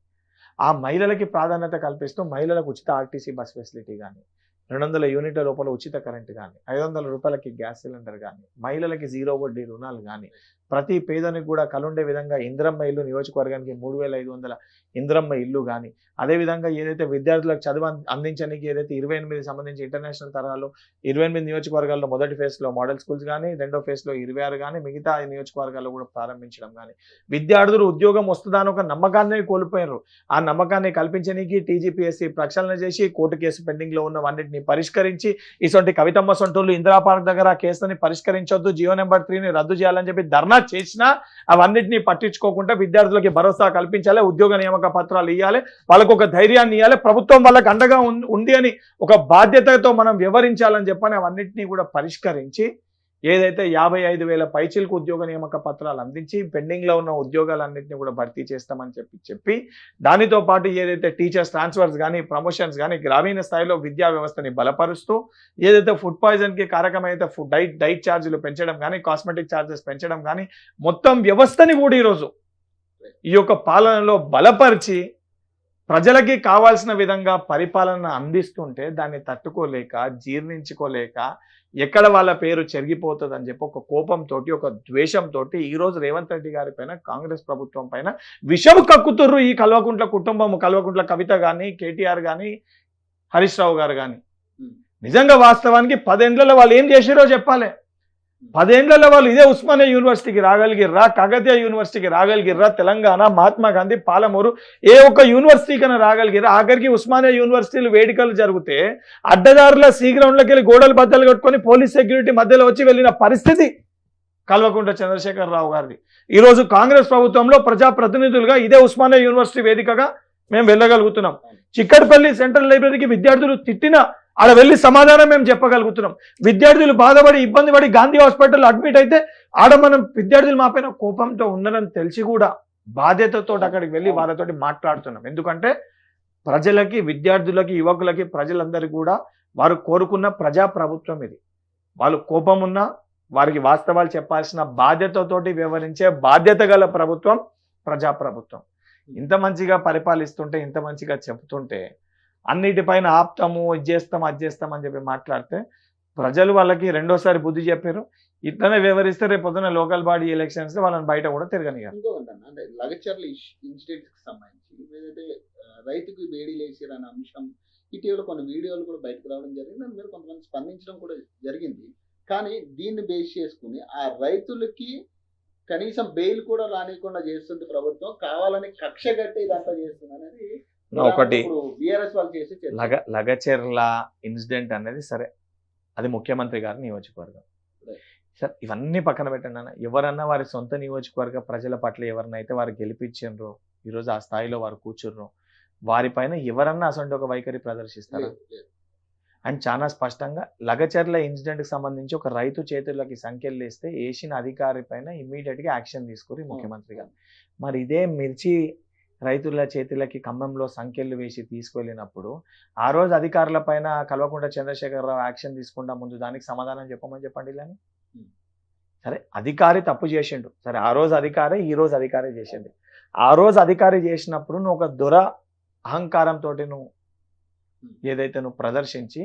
ఆ మహిళలకి ప్రాధాన్యత కల్పిస్తూ మహిళలకు ఉచిత ఆర్టీసీ బస్ ఫెసిలిటీ కానీ, 200 యూనిట్ల లోపల ఉచిత కరెంటు కానీ, 500 రూపాయలకి గ్యాస్ సిలిండర్ కానీ, మహిళలకి 0 వడ్డీ రుణాలు కానీ, ప్రతి పేదనికి కూడా కలుండే విధంగా ఇంద్రమ్మ ఇల్లు, నియోజకవర్గానికి 3,500 ఇంద్రమ్మ ఇల్లు కానీ, అదేవిధంగా ఏదైతే విద్యార్థులకు చదువు అందించడానికి ఏదైతే 28 సంబంధించి ఇంటర్నేషనల్ తరహాలో 28 నియోజకవర్గాల్లో మొదటి ఫేజ్లో మోడల్ స్కూల్స్ కానీ, రెండో ఫేజ్లో 26 కానీ, మిగతా నియోజకవర్గాల్లో కూడా ప్రారంభించడం కానీ, విద్యార్థులు ఉద్యోగం వస్తుందని ఒక నమ్మకాన్ని కోల్పోయారు. ఆ నమ్మకాన్ని కల్పించడానికి టీజీపీఎస్సీ ప్రక్షాళన చేసి కోర్టు కేసు పెండింగ్లో ఉన్నవన్నింటినీ పరిష్కరించి ఇటువంటి కవితమ్మ సొంటూళ్ళు ఇందిరా పార్క్ దగ్గర కేసుని పరిష్కరించొద్దు, జియో నెంబర్ 3ని రద్దు చేయాలని చెప్పి ధర్నా చేసినా అవన్నిటినీ పట్టించుకోకుండా విద్యార్థులకి భరోసా కల్పించాలి, ఉద్యోగ నియామక పత్రాలు ఇవ్వాలి, వాళ్ళకు ఒక ధైర్యాన్ని ఇవ్వాలి, ప్రభుత్వం వాళ్ళకి అండగా ఉంది అని ఒక బాధ్యతతో మనం వ్యవహరించాలని చెప్పని అవన్నిటినీ కూడా పరిష్కరించి ఏదైతే 55,000 పైచిలకు ఉద్యోగ నియామక పత్రాలు అందించి పెండింగ్లో ఉన్న ఉద్యోగాలన్నింటినీ కూడా భర్తీ చేస్తామని చెప్పి దానితో పాటు ఏదైతే టీచర్స్ ట్రాన్స్ఫర్స్ కానీ, ప్రమోషన్స్ కానీ, గ్రామీణ స్థాయిలో విద్యా వ్యవస్థని బలపరుస్తూ ఏదైతే ఫుడ్ పాయిజన్కి కారకమైతే డైట్ ఛార్జీలు పెంచడం కానీ, కాస్మెటిక్ ఛార్జెస్ పెంచడం కానీ, మొత్తం వ్యవస్థని కూడా ఈరోజు ఈ యొక్క పాలనలో బలపరిచి ప్రజలకి కావాల్సిన విధంగా పరిపాలన అందిస్తుంటే దాన్ని తట్టుకోలేక, జీర్ణించుకోలేక, ఎక్కడ వాళ్ళ పేరు చెరిగిపోతుంది అని చెప్పి ఒక కోపంతో, ఒక ద్వేషంతో ఈరోజు రేవంత్ రెడ్డి గారి పైన, కాంగ్రెస్ ప్రభుత్వం పైన విషము కక్కుతుర్రు ఈ కల్వకుంట్ల కుటుంబం. కల్వకుంట్ల కవిత కానీ, కేటీఆర్ కానీ, హరీష్ రావు గారు కానీ. నిజంగా వాస్తవానికి 10 ఏళ్లలో వాళ్ళు ఏం చేసారో చెప్పాలి. 10 ఏళ్లలో వాళ్ళు ఇదే ఉస్మానియా యూనివర్సిటీకి రాగలిగిర్రా, కాకతీయ యూనివర్సిటీకి రాగలిగిర్రా, తెలంగాణ, మహాత్మా గాంధీ, పాలమూరు ఏ ఒక్క యూనివర్సిటీకైనా రాగలిగిర్రా? ఆఖరికి ఉస్మానియా యూనివర్సిటీలు వేడుకలు జరిగితే అడ్డదారుల సీ గ్రౌండ్లోకి వెళ్ళి గోడలు బద్దలు కట్టుకొని పోలీస్ సెక్యూరిటీ మధ్యలో వచ్చి వెళ్ళిన పరిస్థితి కల్వకుంట్ల చంద్రశేఖర్ రావు గారిది. ఈరోజు కాంగ్రెస్ ప్రభుత్వంలో ప్రజాప్రతినిధులుగా ఇదే ఉస్మానియా యూనివర్సిటీ వేదికగా మేము వెళ్ళగలుగుతున్నాం. చిక్కడపల్లి సెంట్రల్ లైబ్రరీకి విద్యార్థులు తిట్టిన ఆడ వెళ్ళి సమాధానం మేము చెప్పగలుగుతున్నాం. విద్యార్థులు బాధపడి ఇబ్బంది పడి గాంధీ హాస్పిటల్ అడ్మిట్ అయితే ఆడ మనం విద్యార్థులు మా పైన కోపంతో ఉన్నారని తెలిసి కూడా బాధ్యతతో అక్కడికి వెళ్ళి వాళ్ళతోటి మాట్లాడుతున్నాం. ఎందుకంటే ప్రజలకి, విద్యార్థులకి, యువకులకి, ప్రజలందరికీ కూడా వారు కోరుకున్న ప్రజా ప్రభుత్వం ఇది. వాళ్ళు కోపం ఉన్నా వారికి వాస్తవాలు చెప్పాల్సిన బాధ్యతతోటి వ్యవహరించే బాధ్యత గల ప్రభుత్వం ప్రజాప్రభుత్వం. ఇంత మంచిగా పరిపాలిస్తుంటే, ఇంత మంచిగా చెప్తుంటే అన్నిటిపైన ఆప్తాము, ఇది చేస్తాం, అది చేస్తాం అని చెప్పి మాట్లాడితే ప్రజలు వాళ్ళకి రెండోసారి బుద్ధి చెప్పారు. ఇట్లనే వివరిస్తే రేపు పొద్దున లోకల్ బాడీ ఎలక్షన్స్ వాళ్ళని బయట కూడా తిరగనియాలి. ఇంకొకటి అన్న, అంటే లగచర్ల ఇన్సిడెంట్ కి సంబంధించి ఏదైతే రైతుకు బేడీలు వేసారనే అంశం ఇటీవల కొన్ని వీడియోలు కూడా బయటకు రావడం జరిగింది. దాని మీద కొంతమంది స్పందించడం కూడా జరిగింది. కానీ దీన్ని బేస్ చేసుకుని ఆ రైతులకి కనీసం బెయిల్ కూడా రానియకుండా చేస్తుంది ప్రభుత్వం, కావాలని కక్ష కట్టి ఇదంతా చేస్తుంది అనేది ఒకటి బీఆర్ఎస్ వాళ్ళు చేసే చర్చ. లగచెర్ల ఇన్సిడెంట్ అనేది సరే, అది ముఖ్యమంత్రి గారి నియోజకవర్గం. సార్ ఇవన్నీ పక్కన పెట్టండి అన్న, ఎవరన్నా వారి సొంత నియోజకవర్గ ప్రజల పట్ల ఎవరినైతే వారు గెలిపించారో ఈరోజు ఆ స్థాయిలో వారు కూర్చుర్రో వారిపైన ఎవరన్నా అసలు ఒక వైఖరి ప్రదర్శిస్తారా? అండ్ చాలా స్పష్టంగా లగచెర్ల ఇన్సిడెంట్కి సంబంధించి ఒక రైతు చేతులకి సంఖ్యలు వేస్తే వేసిన అధికారి పైన ఇమ్మీడియట్గా యాక్షన్ తీసుకుని ముఖ్యమంత్రి గారు. మరి ఇదే మిర్చి రైతుల చేతులకి ఖమ్మంలో సంఖ్యలు వేసి తీసుకువెళ్ళినప్పుడు ఆ రోజు అధికారుల పైన కల్వకుంట్ల చంద్రశేఖరరావు యాక్షన్ తీసుకుండా ముందు దానికి సమాధానం చెప్పమని చెప్పండి. ఇలాని సరే అధికారి తప్పు చేసిండు, సరే ఆ రోజు అధికారి ఈ రోజు అధికారి చేసిండు. ఆ రోజు అధికారి చేసినప్పుడు నువ్వు ఒక అహంకారంతో నువ్వు ఏదైతే నువ్వు ప్రదర్శించి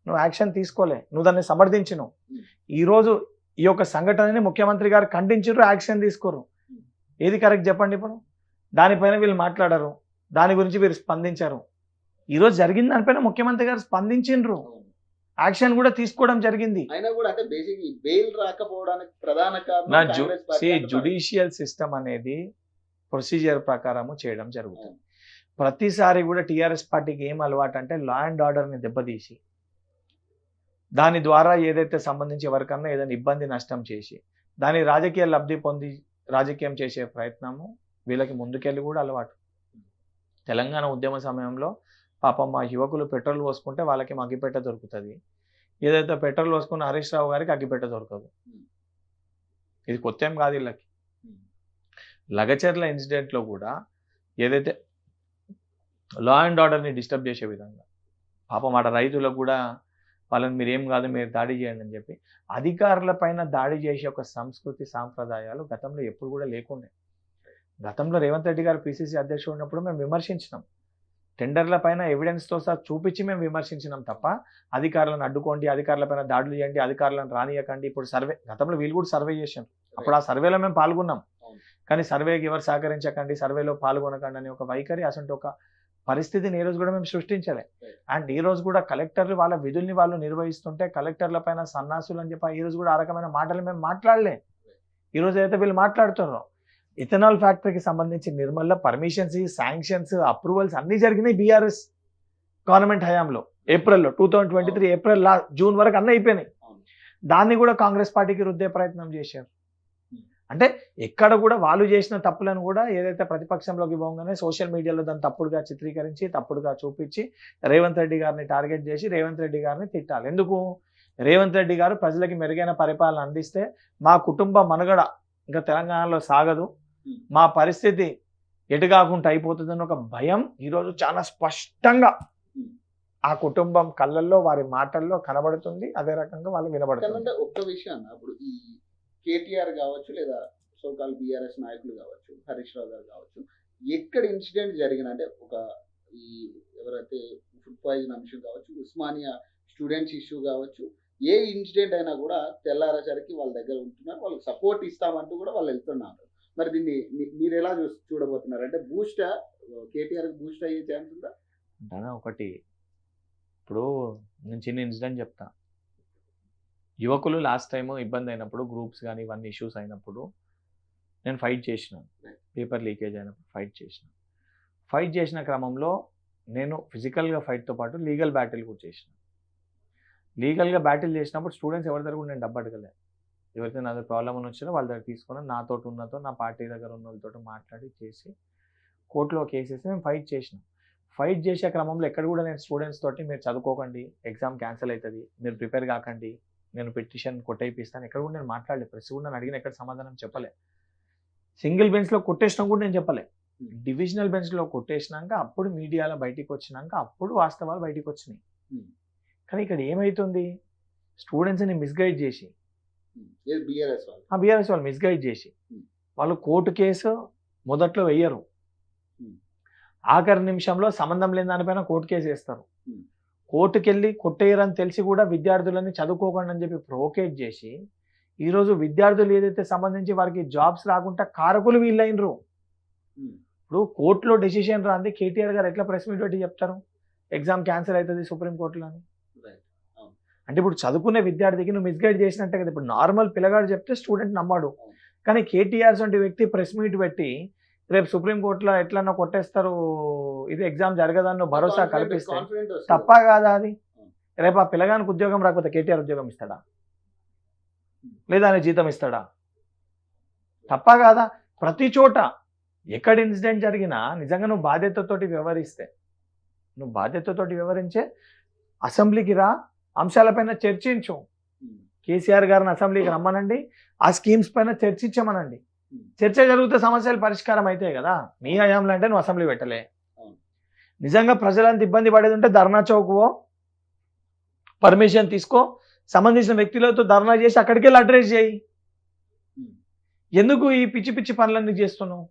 నువ్వు యాక్షన్ తీసుకోలే, నువ్వు దాన్ని సమర్థించినావు. ఈరోజు ఈ యొక్క సంఘటనని ముఖ్యమంత్రి గారు ఖండించారు, యాక్షన్ తీసుకోరు. ఏది కరెక్ట్ చెప్పండి? ఇప్పుడు దానిపైన వీళ్ళు మాట్లాడారు, దాని గురించి వీరు స్పందించారు. ఈరోజు జరిగిన దానిపైన ముఖ్యమంత్రి గారు స్పందించిండ్రు, యాక్షన్ కూడా తీసుకోవడం జరిగింది. అయినా కూడా అంటే బేసిక్ ఈ బెయిల్ రాకపోవడానికి ప్రధాన కారణం జ్యుడిషియల్ సిస్టమ్ అనేది ప్రొసీజర్ ప్రకారము చేయడం జరుగుతుంది. ప్రతిసారి కూడా టీఆర్ఎస్ పార్టీకి ఏం అలవాటు అంటే లా అండ్ ఆర్డర్ని దెబ్బతీసి దాని ద్వారా ఏదైతే సంబంధించి ఎవరికన్నా ఏదైనా ఇబ్బంది నష్టం చేసి దాని రాజకీయ లబ్ధి పొంది రాజకీయం చేసే ప్రయత్నము వీళ్ళకి ముందుకెళ్ళి కూడా అలవాటు. తెలంగాణ ఉద్యమ సమయంలో పాపం మా యువకులు పెట్రోల్ పోసుకుంటే వాళ్ళకి అగ్గిపెట్ట దొరుకుతుంది, ఏదైతే పెట్రోల్ పోసుకున్న హరీష్ రావు గారికి అగ్గిపెట్ట దొరకదు. ఇది కొత్త ఏం కాదు వీళ్ళకి. లగచెర్ల ఇన్సిడెంట్లో కూడా ఏదైతే లా అండ్ ఆర్డర్ని డిస్టర్బ్ చేసే విధంగా పాపం ఆడ రైతులకు కూడా వాళ్ళని మీరు ఏం కాదు మీరు దాడి చేయండి అని చెప్పి అధికారుల పైన దాడి చేసే ఒక సంస్కృతి సాంప్రదాయాలు గతంలో ఎప్పుడు కూడా లేకుండే. గతంలో రేవంత్ రెడ్డి గారు పిసిసి అధ్యక్షుడు ఉన్నప్పుడు మేము విమర్శించినాం, టెండర్ల పైన ఎవిడెన్స్తో సహా చూపించి మేము విమర్శించినాం తప్ప అధికారులను అడ్డుకోండి, అధికారుల పైన దాడులు చేయండి, అధికారులను రానియకండి. ఇప్పుడు సర్వే, గతంలో వీళ్ళు కూడా సర్వే చేశారు, అప్పుడు ఆ సర్వేలో మేము పాల్గొన్నాం. కానీ సర్వేకి ఎవరు సహకరించకండి, సర్వేలో పాల్గొనకండి అని ఒక వైఖరి అసలు ఒక పరిస్థితిని ఈ రోజు కూడా మేము సృష్టించలే. అండ్ ఈ రోజు కూడా కలెక్టర్లు వాళ్ళ విధుల్ని వాళ్ళు నిర్వహిస్తుంటే కలెక్టర్ల పైన సన్నాసులు అని చెప్పి ఈ రోజు కూడా ఆ రకమైన మాటలు మేము మాట్లాడలే. ఈరోజు అయితే వీళ్ళు మాట్లాడుతున్నారు. ఇథనాల్ ఫ్యాక్టరీకి సంబంధించి నిర్మల్లో పర్మిషన్స్, శాంక్షన్స్, అప్రూవల్స్ అన్నీ జరిగినాయి బీఆర్ఎస్ గవర్నమెంట్ హయాంలో. ఏప్రిల్లో 2023 ఏప్రిల్ జూన్ వరకు అన్నీ అయిపోయినాయి. దాన్ని కూడా కాంగ్రెస్ పార్టీకి రుద్దే ప్రయత్నం చేశారు. అంటే ఎక్కడ కూడా వాళ్ళు చేసిన తప్పులను కూడా ఏదైతే ప్రతిపక్షంలోకి పోగానే సోషల్ మీడియాలో దాన్ని తప్పుడుగా చిత్రీకరించి తప్పుడుగా చూపించి రేవంత్ రెడ్డి గారిని టార్గెట్ చేసి రేవంత్ రెడ్డి గారిని తిట్టాలి. ఎందుకు? రేవంత్ రెడ్డి గారు ప్రజలకి మెరుగైన పరిపాలన అందిస్తే మా కుటుంబ మనుగడ ఇంకా తెలంగాణలో సాగదు, మా పరిస్థితి ఎటుగాకుండా అయిపోతుందని ఒక భయం ఈరోజు చాలా స్పష్టంగా ఆ కుటుంబం కళ్ళల్లో వారి మాటల్లో కనబడుతుంది. అదే రకంగా వాళ్ళు వినబడుతుంది. ఒక్క విషయం అప్పుడు ఈ కేటీఆర్ కావచ్చు లేదా సోకాల్ బీఆర్ఎస్ నాయకులు కావచ్చు, హరీష్ రావు గారు కావచ్చు, ఎక్కడ ఇన్సిడెంట్ జరిగిన అంటే ఒక ఈ ఎవరైతే ఫుడ్ పాయిజన్ అంశం కావచ్చు, ఉస్మానియా స్టూడెంట్స్ ఇష్యూ కావచ్చు, ఏ ఇన్సిడెంట్ అయినా కూడా తెల్లారేసరికి వాళ్ళ దగ్గర ఉంటున్నారు, వాళ్ళకి సపోర్ట్ ఇస్తామంటూ కూడా వాళ్ళు వెళ్తున్నారు. మరి దీన్ని మీరు ఎలా చూడబోతున్నారు? అంటే బూస్ట్ కేటీఆర్కి బూస్ట్ అయ్యే ఛాన్స్ ఉందా? అంటే ఒకటి, ఇప్పుడు నేను చిన్న ఇన్సిడెంట్ చెప్తా. యువకులు లాస్ట్ టైం ఇబ్బంది అయినప్పుడు గ్రూప్స్ కానీ ఇవన్నీ ఇష్యూస్ అయినప్పుడు నేను ఫైట్ చేసినాను. పేపర్ లీకేజ్ అయినప్పుడు ఫైట్ చేసిన క్రమంలో నేను ఫిజికల్గా ఫైట్తో పాటు లీగల్ బ్యాటిల్ కూడా చేసిన. లీగల్గా బ్యాటిల్ చేసినప్పుడు స్టూడెంట్స్ ఎవరి దగ్గర కూడా నేను డబ్బు అడగలే. ఎవరైతే నా దగ్గర ప్రాబ్లం అని వచ్చినా వాళ్ళ దగ్గర తీసుకొని నాతో ఉన్నతో నా పార్టీ దగ్గర ఉన్న వాళ్ళతో మాట్లాడి చేసి కోర్టులో కేసేసి మేము ఫైట్ చేసినాం. ఫైట్ చేసే క్రమంలో ఎక్కడ కూడా నేను స్టూడెంట్స్ తోటి మీరు చదువుకోకండి, ఎగ్జామ్ క్యాన్సిల్ అవుతుంది, మీరు ప్రిపేర్ కాకండి, నేను పిటిషన్ కొట్టేపిస్తాను ఎక్కడ కూడా నేను మాట్లాడలేదు. ప్రెస్ కూడా నేను అడిగిన ఎక్కడ సమాధానం చెప్పలే. సింగిల్ బెంచ్లో కొట్టేసినా కూడా నేను చెప్పలే. డివిజనల్ బెంచ్లో కొట్టేసినాక అప్పుడు మీడియాలో బయటికి వచ్చినాక అప్పుడు వాస్తవాలు బయటికి వచ్చినాయి. కానీ ఇక్కడ ఏమవుతుంది, స్టూడెంట్స్ని మిస్గైడ్ చేసి బీఆర్ఎస్ వాళ్ళు మిస్గైడ్ చేసి వాళ్ళు కోర్టు కేసు మొదట్లో వెయ్యరు, ఆఖరి నిమిషంలో సంబంధం లేని దానిపైన కోర్టు కేసు వేస్తారు. కోర్టుకెళ్ళి కొట్టేయరని తెలిసి కూడా విద్యార్థులని చదువుకోకండి అని చెప్పి ప్రొవోకేట్ చేసి ఈరోజు విద్యార్థులు ఏదైతే సంబంధించి వారికి జాబ్స్ రాకుండా కారకులు వీళ్ళైనరు. ఇప్పుడు కోర్టులో డెసిషన్ రాంది కేటీఆర్ గారు ఎట్లా ప్రెస్ మీట్ పెట్టి చెప్తారు ఎగ్జామ్ క్యాన్సిల్ అవుతుంది సుప్రీంకోర్టులో అని? అంటే ఇప్పుడు చదువుకునే విద్యార్థికి నువ్వు మిస్గైడ్ చేసినట్టే కదా. ఇప్పుడు నార్మల్ పిల్లగాడు చెప్తే స్టూడెంట్ నమ్మాడు, కానీ కేటీఆర్ వంటి వ్యక్తి ప్రెస్ మీట్ పెట్టి రేపు సుప్రీంకోర్టులో ఎట్లన్నా కొట్టేస్తారు, ఇది ఎగ్జామ్ జరగదని భరోసా కల్పిస్తే తప్ప కాదా అది? రేపు ఆ పిల్లగానికి ఉద్యోగం రాకపోతే కేటీఆర్ ఉద్యోగం ఇస్తాడా, లేదా ఆయన జీతం ఇస్తాడా? తప్ప కాదా? ప్రతి చోట ఎక్కడ ఇన్సిడెంట్ జరిగినా నిజంగా నువ్వు బాధ్యతతోటి వివరించే అసెంబ్లీకి రా, అంశాలపైన చర్చించు. కేసీఆర్ గారిని అసెంబ్లీకి రమ్మనండి, ఆ స్కీమ్స్ పైన చర్చించమనండి. చర్చ జరిగితే సమస్యలు పరిష్కారం అవుతాయి కదా. నీ హయాంలో అంటే నువ్వు అసెంబ్లీ పెట్టలే. నిజంగా ప్రజలంత ఇబ్బంది పడేది ఉంటే ధర్నా చౌక్వో పర్మిషన్ తీసుకో, సంబంధించిన వ్యక్తులతో ధర్నా చేసి అక్కడికి వెళ్ళి అడ్రస్ చేయి. ఎందుకు ఈ పిచ్చి పిచ్చి పనులన్నీ చేస్తున్నావు?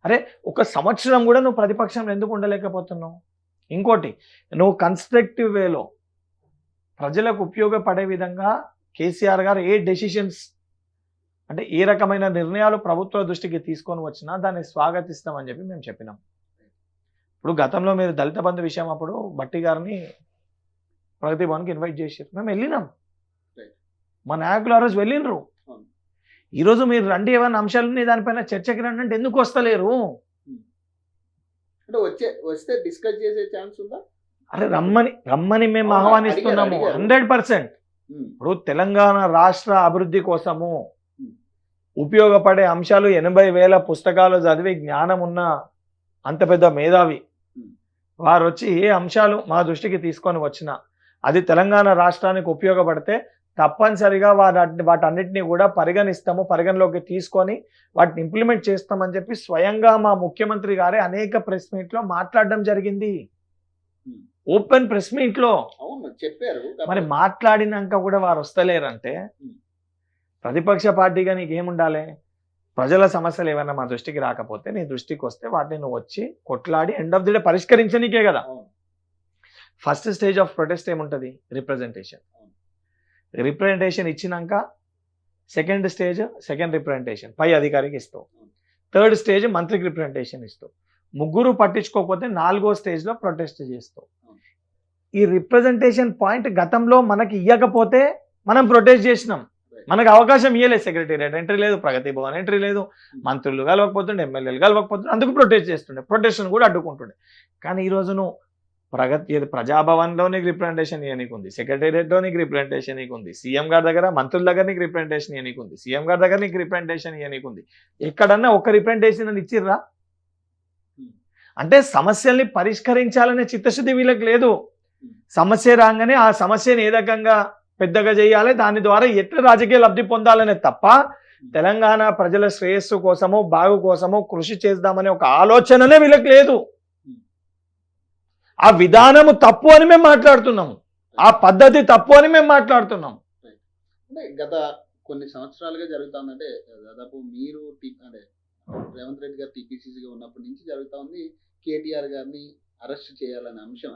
అరే ఒక సంవత్సరం కూడా నువ్వు ప్రతిపక్షంలో ఎందుకు ఉండలేకపోతున్నావు? ఇంకోటి, నువ్వు కన్స్ట్రక్టివ్ వేలో ప్రజలకు ఉపయోగపడే విధంగా కేసీఆర్ గారు ఏ డెసిషన్స్ అంటే ఏ రకమైన నిర్ణయాలు ప్రభుత్వ దృష్టికి తీసుకొని వచ్చినా దాన్ని స్వాగతిస్తామని చెప్పి మేము చెప్పినాం. ఇప్పుడు గతంలో మీరు దళిత బంధు విషయం అప్పుడు బట్టి గారిని ప్రగతి భవన్కి ఇన్వైట్ చేశారు, మేము వెళ్ళినాం, మా నాయకులు ఆ రోజు వెళ్ళినరు. ఈరోజు మీరు రండి, ఏమైనా అంశాలు దానిపైన చర్చకి రండి అంటే ఎందుకు వస్తలేరు? అంటే వస్తే డిస్కస్ చేసే ఛాన్స్ ఉందా? అరే రమ్మని మేము ఆహ్వానిస్తున్నాము 100%. ఇప్పుడు తెలంగాణ రాష్ట్ర అభివృద్ధి కోసము ఉపయోగపడే అంశాలు 80,000 పుస్తకాలు చదివి జ్ఞానం ఉన్న అంత పెద్ద మేధావి వారు వచ్చి ఏ అంశాలు మా దృష్టికి తీసుకొని వచ్చినా అది తెలంగాణ రాష్ట్రానికి ఉపయోగపడితే తప్పనిసరిగా వాటన్నిటిని కూడా పరిగణలోకి తీసుకొని వాటిని ఇంప్లిమెంట్ చేస్తామని చెప్పి స్వయంగా మా ముఖ్యమంత్రి గారే అనేక ప్రెస్ మీట్లో మాట్లాడడం జరిగింది. ఓపెన్ ప్రెస్ మీట్లో చెప్పారు. మరి మాట్లాడినాక కూడా వారు వస్తలేరంటే ప్రతిపక్ష పార్టీగా నీకేముండాలి? ప్రజల సమస్యలు ఏమైనా మా దృష్టికి రాకపోతే నీ దృష్టికి వస్తే వాటిని నువ్వు వచ్చి కొట్లాడి ఎండ్ ఆఫ్ ది డే పరిష్కరించనీకే కదా. ఫస్ట్ స్టేజ్ ఆఫ్ ప్రొటెస్ట్ ఏముంటుంది? రిప్రజెంటేషన్ ఇచ్చినాక సెకండ్ రిప్రజెంటేషన్ పై అధికారికి ఇస్తావు, థర్డ్ స్టేజ్ మంత్రికి రిప్రజెంటేషన్ ఇస్తావు, ముగ్గురు పట్టించుకోకపోతే 4వ స్టేజ్లో ప్రొటెస్ట్ చేస్తావు. ఈ రిప్రజెంటేషన్ పాయింట్ గతంలో మనకి ఇవ్వకపోతే మనం ప్రొటెస్ట్ చేసినాం, మనకు అవకాశం ఇవ్వలేదు. సెక్రటేరియట్ ఎంట్రీ లేదు, ప్రగతి భవన్ ఎంట్రీ లేదు, మంత్రులు కలవకపోతుండే, ఎమ్మెల్యేలు కలవకపోతుండే, అందుకు ప్రొటెస్ట్ చేస్తుండే, ప్రొటెస్ట్ను కూడా అడ్డుకుంటుండే. కానీ ఈరోజు నువ్వు ప్రజాభవన్లో నీకు రిప్రజెంటేషన్ ఇవ్వనీకు ఉంది, సెక్రటేరియట్లో నీకు రిప్రజెంటేషన్ నీకు ఉంది, సీఎం గారి దగ్గర మంత్రుల దగ్గర నీకు రిప్రజెంటేషన్ ఇవ్వనీకు ఉంది, సీఎం గారి దగ్గర నీకు రిప్రజెంటేషన్ ఇవ్వనీకు ఉంది. ఎక్కడన్నా ఒక రిప్రజెంటేషన్ అని ఇచ్చిర్రా? అంటే సమస్యల్ని పరిష్కరించాలనే చిత్తశుద్ధి వీళ్ళకి లేదు. సమస్య రాగానే ఆ సమస్యను ఏ రకంగా పెద్దగా చేయాలి, దాని ద్వారా ఎట్లా రాజకీయ లబ్ధి పొందాలనే తప్ప తెలంగాణ ప్రజల శ్రేయస్సు కోసమో బాగు కోసమో కృషి చేద్దామనే ఒక ఆలోచననే వీళ్ళకి లేదు. ఆ విధానము తప్పు అని మేము మాట్లాడుతున్నాము, ఆ పద్ధతి తప్పు అని మేము మాట్లాడుతున్నాము. అంటే గత కొన్ని సంవత్సరాలుగా జరుగుతుందంటే దాదాపు మీరు అంటే రేవంత్ రెడ్డి గారు టీపీసీసీగా ఉన్నప్పటి నుంచి జరుగుతూ ఉంది కేటీఆర్ గారిని అరెస్ట్ చేయాలనే అంశం.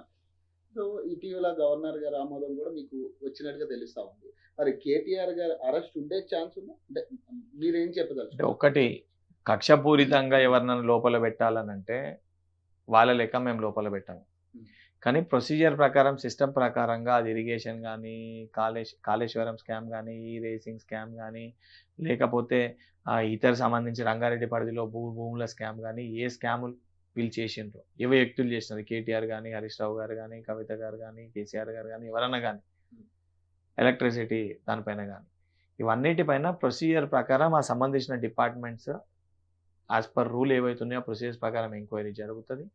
సో ఇటీవల గవర్నర్ గారి ఆమోదం కూడా మీకు వచ్చినట్టుగా తెలుస్తూ ఉంది. మరి కేటీఆర్ గారు అరెస్ట్ ఉండే ఛాన్స్ ఉందా? అంటే మీరేం చెప్పగలరు? ఒకటి, కక్షపూరితంగా ఎవరినైనా లోపల పెట్టాలనంటే వాళ్ళ లెక్క మేము లోపల పెట్టాము. కానీ ప్రొసీజర్ ప్రకారం, సిస్టమ్ ప్రకారంగా అది ఇరిగేషన్ కానీ, కాళేశ్వరం స్కామ్ కానీ, ఈ రేసింగ్ స్కామ్ కానీ, లేకపోతే ఇతర సంబంధించి రంగారెడ్డి పరిధిలో భూముల స్కామ్ కానీ, ఏ స్కాములు వీళ్ళు చేసిండ్రు, ఏ వ్యక్తులు చేసినారు, కేటీఆర్ కానీ, హరీష్ రావు గారు కానీ, కవిత గారు కానీ, కేసీఆర్ గారు కానీ, ఎవరన్నా కానీ, ఎలక్ట్రిసిటీ దానిపైన కానీ, ఇవన్నిటిపైన ప్రొసీజర్ ప్రకారం ఆ సంబంధించిన డిపార్ట్మెంట్స్ యాజ్ పర్ రూల్ ఏవైతున్నాయో ప్రొసీజర్ ప్రకారం ఎంక్వైరీ జరుగుతుంది.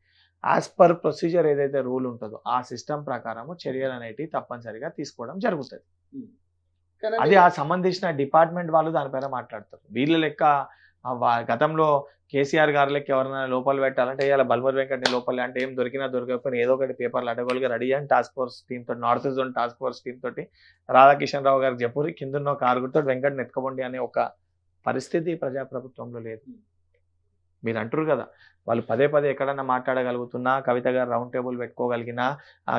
యాజ్ పర్ ప్రొసీజర్ ఏదైతే రూల్ ఉంటుందో ఆ సిస్టమ్ ప్రకారము చర్యలు అనేటివి తప్పనిసరిగా తీసుకోవడం జరుగుతుంది. అది ఆ సంబంధించిన డిపార్ట్మెంట్ వాళ్ళు దానిపైన మాట్లాడతారు. వీళ్ళ లెక్క గతంలో కేసీఆర్ గారి లెక్క ఎవరైనా లోపల పెట్టాలంటే ఇలా బల్మూర్ వెంకటని లోపల అంటే ఏం దొరికినా దొరకకపోయినా ఏదో ఒకటి పేపర్లు అడగలుగా రెడీ అని టాస్క్ ఫోర్స్ టీమ్ తోటి, north zone task force team తోటి రాధాకిషన్ రావు గారికి చెప్పు, కింద ఒక ఆరుగురితో వెంకటని ఎత్తుకోండి అనే ఒక పరిస్థితి ప్రజాప్రభుత్వంలో లేదు. మీరు అంటారు కదా, వాళ్ళు పదే పదే ఎక్కడన్నా మాట్లాడగలుగుతున్నా, కవిత గారు రౌండ్ టేబుల్ పెట్టుకోగలిగినా,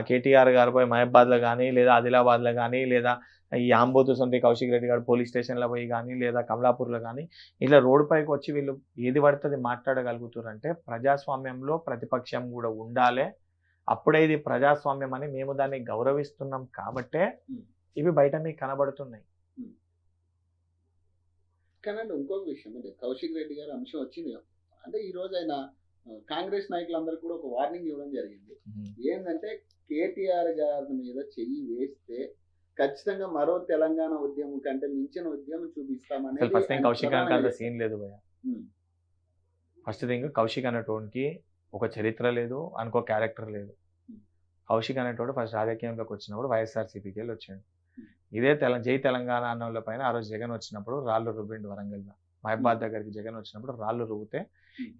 కేటీఆర్ గారు పోయి మహబాద్లో కానీ, లేదా ఆదిలాబాద్లో కానీ, లేదా ఈ ఆంబోతు సొంటి కౌశిక్ రెడ్డి గారు పోలీస్ స్టేషన్లో పోయి కానీ, లేదా కమలాపూర్లో కానీ, ఇట్లా రోడ్డు పైకి వచ్చి వీళ్ళు ఏది పడుతుంది మాట్లాడగలుగుతారంటే ప్రజాస్వామ్యంలో ప్రతిపక్షం కూడా ఉండాలి. అప్పుడే ఇది ప్రజాస్వామ్యం అని మేము దాన్ని గౌరవిస్తున్నాం కాబట్టే ఇవి బయట మీకు కనబడుతున్నాయి. కానీ ఇంకొక విషయం అంటే కౌశిక్ రెడ్డి గారి అంశం వచ్చింది అంటే ఈ రోజు ఆయన కాంగ్రెస్ నాయకులందరూ కూడా ఒక వార్నింగ్ ఇవ్వడం జరిగింది. ఏంటంటే కేటీఆర్ గారి మీద చెయ్యి వేస్తే ఖచ్చితంగా మరో తెలంగాణ ఉద్యమం కంటే మించిన ఉద్యమం చూపిస్తామని. ఫస్ట్ థింగ్ కౌశిక్ అంత సీన్ లేదు భయ. ఫస్ట్ థింగ్ కౌశిక్ అనేటోనికి ఒక చరిత్ర లేదు, అనుకో క్యారెక్టర్ లేదు. కౌశిక్ అనేటోడు ఫస్ట్ రాజకీయంలోకి వచ్చినప్పుడు వైఎస్ఆర్సీపీకి వెళ్ళి వచ్చాడు. ఇదే జై తెలంగాణ అన్నోళ్ళ పైన ఆ రోజు జగన్ వచ్చినప్పుడు రాళ్ళు రుబ్బిండు వరంగల్లో. మహబాద్ దగ్గరికి జగన్ వచ్చినప్పుడు రాళ్ళు రుబ్బితే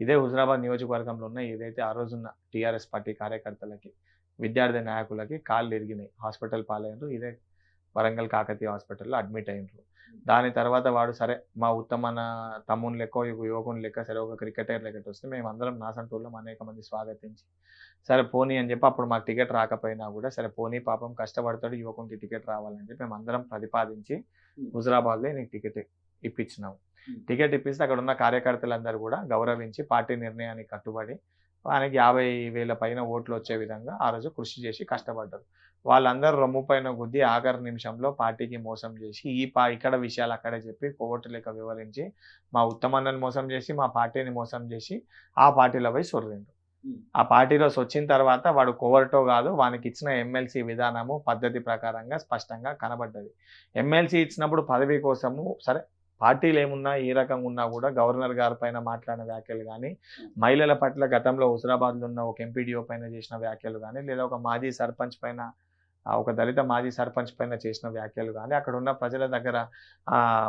ఇదే హుజరాబాద్ నియోజకవర్గంలో ఉన్న ఏదైతే ఆ రోజున్న టీఆర్ఎస్ పార్టీ కార్యకర్తలకి, విద్యార్థి నాయకులకి కాళ్ళు ఎరిగినాయి, హాస్పిటల్ పాలైనరు. ఇదే వరంగల్ కాకతీయ హాస్పిటల్లో అడ్మిట్ అయినరు. దాని తర్వాత వాడు సరే మా ఉత్తమన తమ్ముని లెక్క యువకుని లెక్క సరే ఒక క్రికెటర్ లెక్క వస్తే మేమందరం నాసంటూళ్ళం అనేక మంది స్వాగతించి సరే పోనీ అని చెప్పి అప్పుడు మాకు టికెట్ రాకపోయినా కూడా సరే పోనీ పాపం కష్టపడతాడు యువకునికి టికెట్ రావాలని చెప్పి మేమందరం ప్రతిపాదించి హుజరాబాద్లో నీకు టికెట్ ఇప్పించినాము. టికెట్ ఇప్పిస్తే అక్కడ ఉన్న కార్యకర్తలందరూ కూడా గౌరవించి పార్టీ నిర్ణయానికి కట్టుబడి ఆయనకి 50,000 పైన ఓట్లు వచ్చే విధంగా ఆ రోజు కృషి చేసి కష్టపడ్డారు. వాళ్ళందరూ రొమ్ము పైన గుద్ది ఆఖరి నిమిషంలో పార్టీకి మోసం చేసి ఇక్కడ విషయాలు అక్కడే చెప్పి కోవట్టు లెక్క వివరించి మా ఉత్తమన్నని మోసం చేసి మా పార్టీని మోసం చేసి ఆ పార్టీలో పోయి సొర్రిండు. ఆ పార్టీలో వచ్చిన తర్వాత వాడు కోవర్టో కాదు, వానికి ఇచ్చిన ఎమ్మెల్సీ విధానము పద్ధతి ప్రకారంగా స్పష్టంగా కనబడ్డది. ఎమ్మెల్సీ ఇచ్చినప్పుడు పదవి కోసము సరే పార్టీలు ఏమున్నా ఏ రకంగా ఉన్నా కూడా గవర్నర్ గారి పైన మాట్లాడిన వ్యాఖ్యలు కానీ, మహిళల పట్ల గతంలో హుజరాబాద్లో ఉన్న ఒక ఎంపీడీఓ పైన చేసిన వ్యాఖ్యలు కానీ, లేదా ఒక మాజీ సర్పంచ్ పైన ఒక దళిత మాజీ సర్పంచ్ పైన చేసిన వ్యాఖ్యలు కానీ, అక్కడ ఉన్న ప్రజల దగ్గర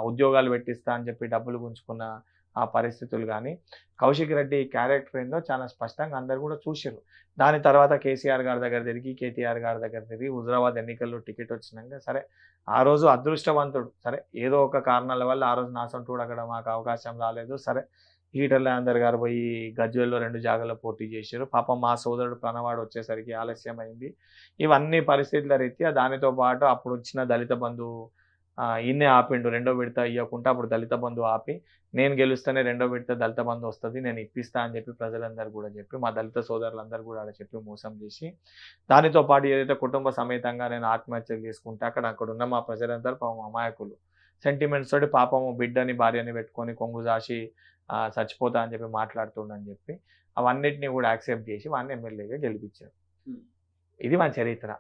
ఉద్యోగాలు పెట్టిస్తా అని చెప్పి డబ్బులు గుంజుకున్న ఆ పరిస్థితులు కానీ, కౌశిక్ రెడ్డి క్యారెక్టర్ ఏందో చాలా స్పష్టంగా అందరు కూడా చూసారు. దాని తర్వాత కేసీఆర్ గారి దగ్గర తిరిగి, కేటీఆర్ గారి దగ్గర తిరిగి హుజరాబాద్ ఎన్నికల్లో టికెట్ వచ్చినాక సరే ఆ రోజు అదృష్టవంతుడు, సరే ఏదో ఒక కారణాల వల్ల ఆ రోజు నాసంటూడు అక్కడ మాకు అవకాశం రాలేదు. సరే ఈటల అందరు గారు పోయి గజ్వేల్లో 2 జాగాల్లో పోటీ చేశారు. పాపం మా సోదరుడు ప్రణవాడు వచ్చేసరికి ఆలస్యం అయింది. ఇవన్నీ పరిస్థితుల రీత్యా దానితో పాటు అప్పుడు వచ్చిన దళిత బంధు ఈయన్నే ఆపిండు, 2వ విడత ఇవ్వకుండా అప్పుడు దళిత బంధు ఆపి నేను గెలుస్తేనే 2వ విడత దళిత బంధు వస్తుంది నేను ఇప్పిస్తా అని చెప్పి ప్రజలందరూ కూడా చెప్పి మా దళిత సోదరులందరూ కూడా అలా చెప్పి మోసం చేసి, దానితో పాటు ఏదైతే కుటుంబ సమేతంగా నేను ఆత్మహత్యలు చేసుకుంటే అక్కడ ఉన్న మా ప్రజలందరూ పాపం అమాయకులు సెంటిమెంట్స్ తోటి పాపము బిడ్డని భార్యని పెట్టుకొని కొంగు జాసి చచ్చిపోతా అని చెప్పి మాట్లాడుతుండని చెప్పి అవన్నిటిని కూడా యాక్సెప్ట్ చేసి వాడిని ఎమ్మెల్యేగా గెలిపించారు. ఇది మన చరిత్ర.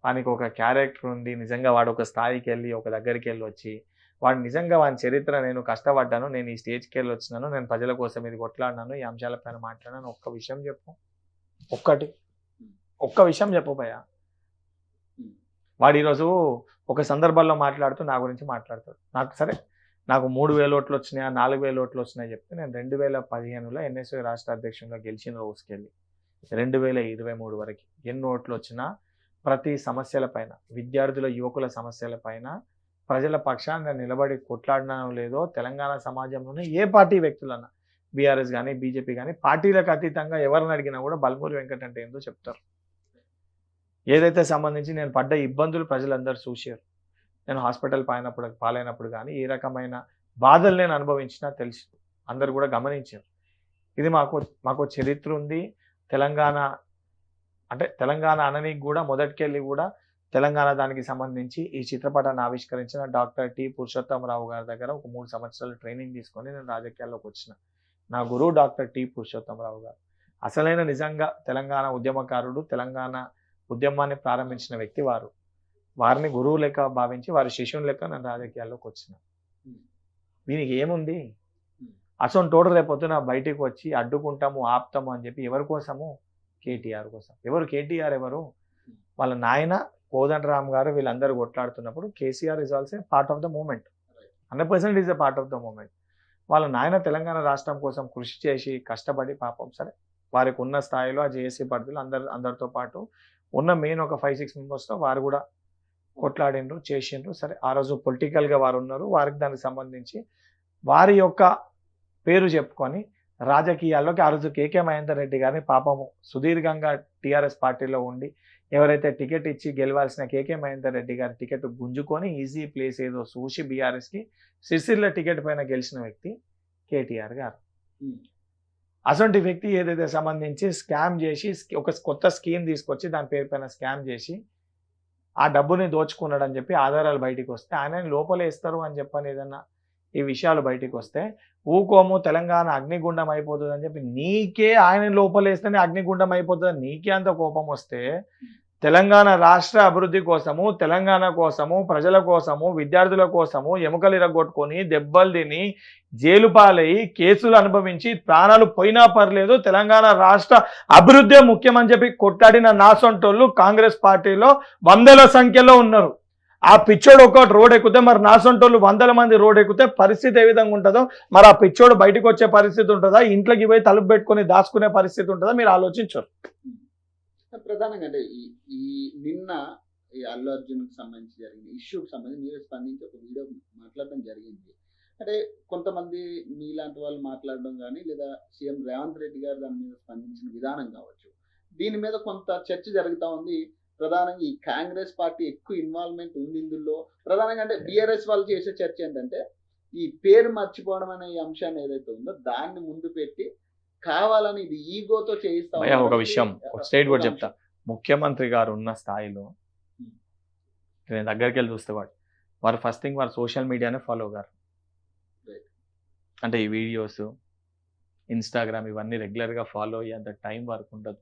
వానికి ఒక క్యారెక్టర్ ఉంది, నిజంగా వాడు ఒక స్థాయికి వెళ్ళి ఒక దగ్గరికి వెళ్ళి వచ్చి వాడు నిజంగా వాని చరిత్ర నేను కష్టపడ్డాను, నేను ఈ స్టేజ్కి వెళ్ళి వచ్చినాను, నేను ప్రజల కోసం ఇది కొట్లాడినాను, ఈ అంశాలపైన మాట్లాడాను. ఒక్క విషయం చెప్పు, ఒక్క విషయం చెప్పు భయ్యా. వాడు ఈరోజు ఒక సందర్భంలో మాట్లాడుతూ నా గురించి మాట్లాడతాడు. నాకు సరే నాకు 3,000 ఓట్లు వచ్చినాయా 4,000 ఓట్లు వచ్చినాయి చెప్తే నేను 2015లో ఎన్ఎస్యూ రాష్ట్ర అధ్యక్షునిగా గెలిచిన రోజుకెళ్ళి 2023 వరకు ఎన్ని ఓట్లు వచ్చినా ప్రతి సమస్యల పైన, విద్యార్థుల యువకుల సమస్యల పైన ప్రజల పక్షాన నిలబడి కొట్లాడినో లేదో తెలంగాణ సమాజంలోనే ఏ పార్టీ వ్యక్తులన్నా బీఆర్ఎస్ కానీ బీజేపీ కానీ పార్టీలకు అతీతంగా ఎవరిని అడిగినా కూడా బల్మూరి వెంకట్ అంటే ఏందో చెప్తారు. ఏదైతే సంబంధించి నేను పడ్డ ఇబ్బందులు ప్రజలందరూ చూశారు. నేను హాస్పిటల్ పాలైనప్పుడు కానీ ఏ రకమైన బాధలు నేను అనుభవించినా తెలుసు, అందరు కూడా గమనించారు. ఇది మాకు చరిత్ర ఉంది. తెలంగాణ అంటే తెలంగాణ అననికి కూడా మొదటికెళ్ళి కూడా తెలంగాణ దానికి సంబంధించి ఈ చిత్రపటాన్ని ఆవిష్కరించిన డాక్టర్ టి పురుషోత్తమరావు గారి దగ్గర ఒక 3 సంవత్సరాలు ట్రైనింగ్ తీసుకొని నేను రాజకీయాల్లోకి వచ్చిన. నా గురువు డాక్టర్ టి పురుషోత్తమరావు గారు అసలైన నిజంగా తెలంగాణ ఉద్యమకారుడు, తెలంగాణ ఉద్యమాన్ని ప్రారంభించిన వ్యక్తి వారు. వారిని గురువు లెక్క భావించి వారి శిష్యుని లెక్క నేను రాజకీయాల్లోకి వచ్చిన. దీనికి ఏముంది? అసలు టోటల్ రేపొద్దున బయటికి వచ్చి అడ్డుకుంటాము ఆపుతాము అని చెప్పి ఎవరి కోసము? కేటీఆర్ కోసం. ఎవరు కేటీఆర్? ఎవరు? వాళ్ళ నాయన కోదండరామ్ గారు వీళ్ళందరూ కొట్లాడుతున్నప్పుడు KCR is also part of the movement, 100% is a part of the movement. వాళ్ళ నాయన తెలంగాణ రాష్ట్రం కోసం కృషి చేసి కష్టపడి పాపం సరే వారికి ఉన్న స్థాయిలో ఆ జేఏసీ పరిధిలో అందరితో పాటు ఉన్న మెయిన్ ఒక 5-6 మెంబర్స్తో వారు కూడా కొట్లాడిండ్రు, చేసిండ్రు. సరే ఆ రోజు పొలిటికల్గా వారు ఉన్నారు. వారికి దానికి సంబంధించి వారి యొక్క పేరు చెప్పుకొని రాజకీయాల్లోకి ఆ రోజు కేకే మహేందర్ రెడ్డి గారిని పాపము సుదీర్ఘంగా టీఆర్ఎస్ పార్టీలో ఉండి ఎవరైతే టికెట్ ఇచ్చి గెలవాల్సిన కేకే మహేందర్ రెడ్డి గారి టికెట్ గుంజుకొని ఈజీ ప్లేస్ ఏదో చూసి బీఆర్ఎస్కి సిరిసిల్ల టికెట్ పైన గెలిచిన వ్యక్తి కేటీఆర్ గారు. అటువంటి వ్యక్తి ఏదైతే సంబంధించి స్కామ్ చేసి ఒక కొత్త స్కీమ్ తీసుకొచ్చి దాని పేరు పైన స్కామ్ చేసి ఆ డబ్బుని దోచుకున్నాడు అని చెప్పి ఆధారాలు బయటికి వస్తే ఆయన లోపలేస్తారు అని చెప్పని ఏదన్నా ఈ విషయాలు బయటికి వస్తే ఊకోము తెలంగాణ అగ్నిగుండం అయిపోతుంది అని చెప్పి నీకే ఆయన లోపలేస్తేనే అగ్నిగుండం అయిపోతుంది నీకే అంత కోపం వస్తే తెలంగాణ రాష్ట్ర అభివృద్ధి కోసము తెలంగాణ కోసము ప్రజల కోసము విద్యార్థుల కోసము ఎముకలు ఇరగొట్టుకొని దెబ్బలు తిని జైలు పాలయ్యి కేసులు అనుభవించి ప్రాణాలు పోయినా పర్లేదు తెలంగాణ రాష్ట్ర అభివృద్ధి ముఖ్యమని చెప్పి కొట్లాడిన నాసొంటోళ్ళు కాంగ్రెస్ పార్టీలో వందల సంఖ్యలో ఉన్నారు. ఆ పిచ్చోడు ఒకటి రోడ్ ఎక్కితే మరి నాసొంటోళ్ళు 100 మంది రోడ్ ఎక్కితే పరిస్థితి ఏ విధంగా ఉంటుందో మరి ఆ పిచ్చోడు బయటకు వచ్చే పరిస్థితి ఉంటుందా, ఇంట్లోకి పోయి తలుపు పెట్టుకొని దాచుకునే పరిస్థితి ఉంటుందా మీరు ఆలోచించరు. ప్రధానంగా అంటే ఈ నిన్న ఈ అల్లు అర్జున్కి సంబంధించి జరిగిన ఇష్యూకి సంబంధించి మీరే స్పందించి ఒక వీడియో మాట్లాడడం జరిగింది. అంటే కొంతమంది మీలాంటి వాళ్ళు మాట్లాడడం కానీ లేదా సీఎం రేవంత్ రెడ్డి గారు దాని మీద స్పందించిన విధానం కావచ్చు, దీని మీద కొంత చర్చ జరుగుతూ ఉంది. ప్రధానంగా ఈ కాంగ్రెస్ పార్టీ ఎక్కువ ఇన్వాల్వ్మెంట్ ఉంది ఇందులో. ప్రధానంగా అంటే బీఆర్ఎస్ వాళ్ళు చేసే చర్చ ఏంటంటే ఈ పేరు మర్చిపోవడం అనే ఈ అంశాన్ని ఏదైతే ఉందో దాన్ని ముందు పెట్టి కావాలని ఇది ఈగోతో చేయిస్తా. ఒక విషయం ఒక స్టేట్ కూడా చెప్తా, ముఖ్యమంత్రి గారు ఉన్న స్థాయిలో నేను దగ్గరికి వెళ్ళి చూస్తే వారు ఫస్ట్ థింగ్ వారు సోషల్ మీడియానే ఫాలో గారు. అంటే ఈ వీడియోస్ ఇన్స్టాగ్రామ్ ఇవన్నీ రెగ్యులర్గా ఫాలో అయ్యేంత టైం వరకు ఉండదు.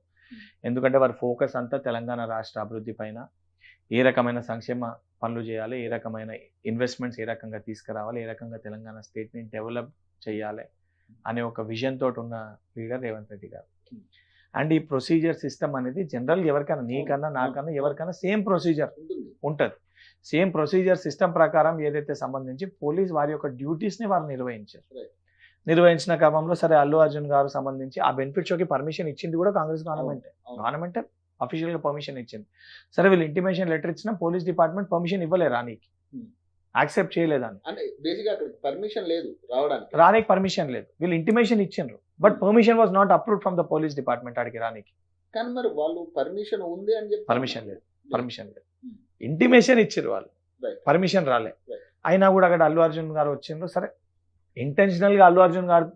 ఎందుకంటే వారి ఫోకస్ అంతా తెలంగాణ రాష్ట్ర అభివృద్ధి పైన, ఏ రకమైన సంక్షేమ పనులు చేయాలి, ఏ రకమైన ఇన్వెస్ట్మెంట్స్ ఏ రకంగా తీసుకురావాలి, ఏ రకంగా తెలంగాణ స్టేట్ని డెవలప్ చేయాలి అనే ఒక విజన్ తోటి ఉన్న లీడర్ రేవంత్ రెడ్డి గారు. అండ్ ఈ ప్రొసీజర్ సిస్టమ్ అనేది జనరల్ ఎవరికైనా నీకన్నా నాకన్నా ఎవరికైనా సేమ్ ప్రొసీజర్ ఉంటుంది. సేమ్ ప్రొసీజర్ సిస్టమ్ ప్రకారం ఏదైతే సంబంధించి పోలీస్ వారి యొక్క డ్యూటీస్ని వారు నిర్వహించిన క్రమంలో సరే అల్లు అర్జున్ గారు సంబంధించి ఆ బెనిఫిట్ షోకి పర్మిషన్ ఇచ్చింది కూడా కాంగ్రెస్ గవర్నమెంటే అఫీషియల్గా పర్మిషన్ ఇచ్చింది. సరే వీళ్ళు ఇంటిమేషన్ లెటర్ ఇచ్చినా పోలీస్ డిపార్ట్మెంట్ పర్మిషన్ ఇవ్వలేదు, రానికి యాక్సెప్ట్ చేయలేదని. రానికి పర్మిషన్ లేదు, వీళ్ళు ఇంటిమేషన్ ఇచ్చిండ్రు but permission was not approved from the police department అడిగి రానికి. కానీ మరి వాళ్ళు పర్మిషన్ ఉంది అని చెప్పి పర్మిషన్ లేదు ఇంటిమేషన్ ఇచ్చారు వాళ్ళు, పర్మిషన్ రాలే. అయినా కూడా అక్కడ అల్లు అర్జున్ గారు వచ్చిండ్రు. సరే ఇంటెన్షనల్గా అల్లు అర్జున్ గారు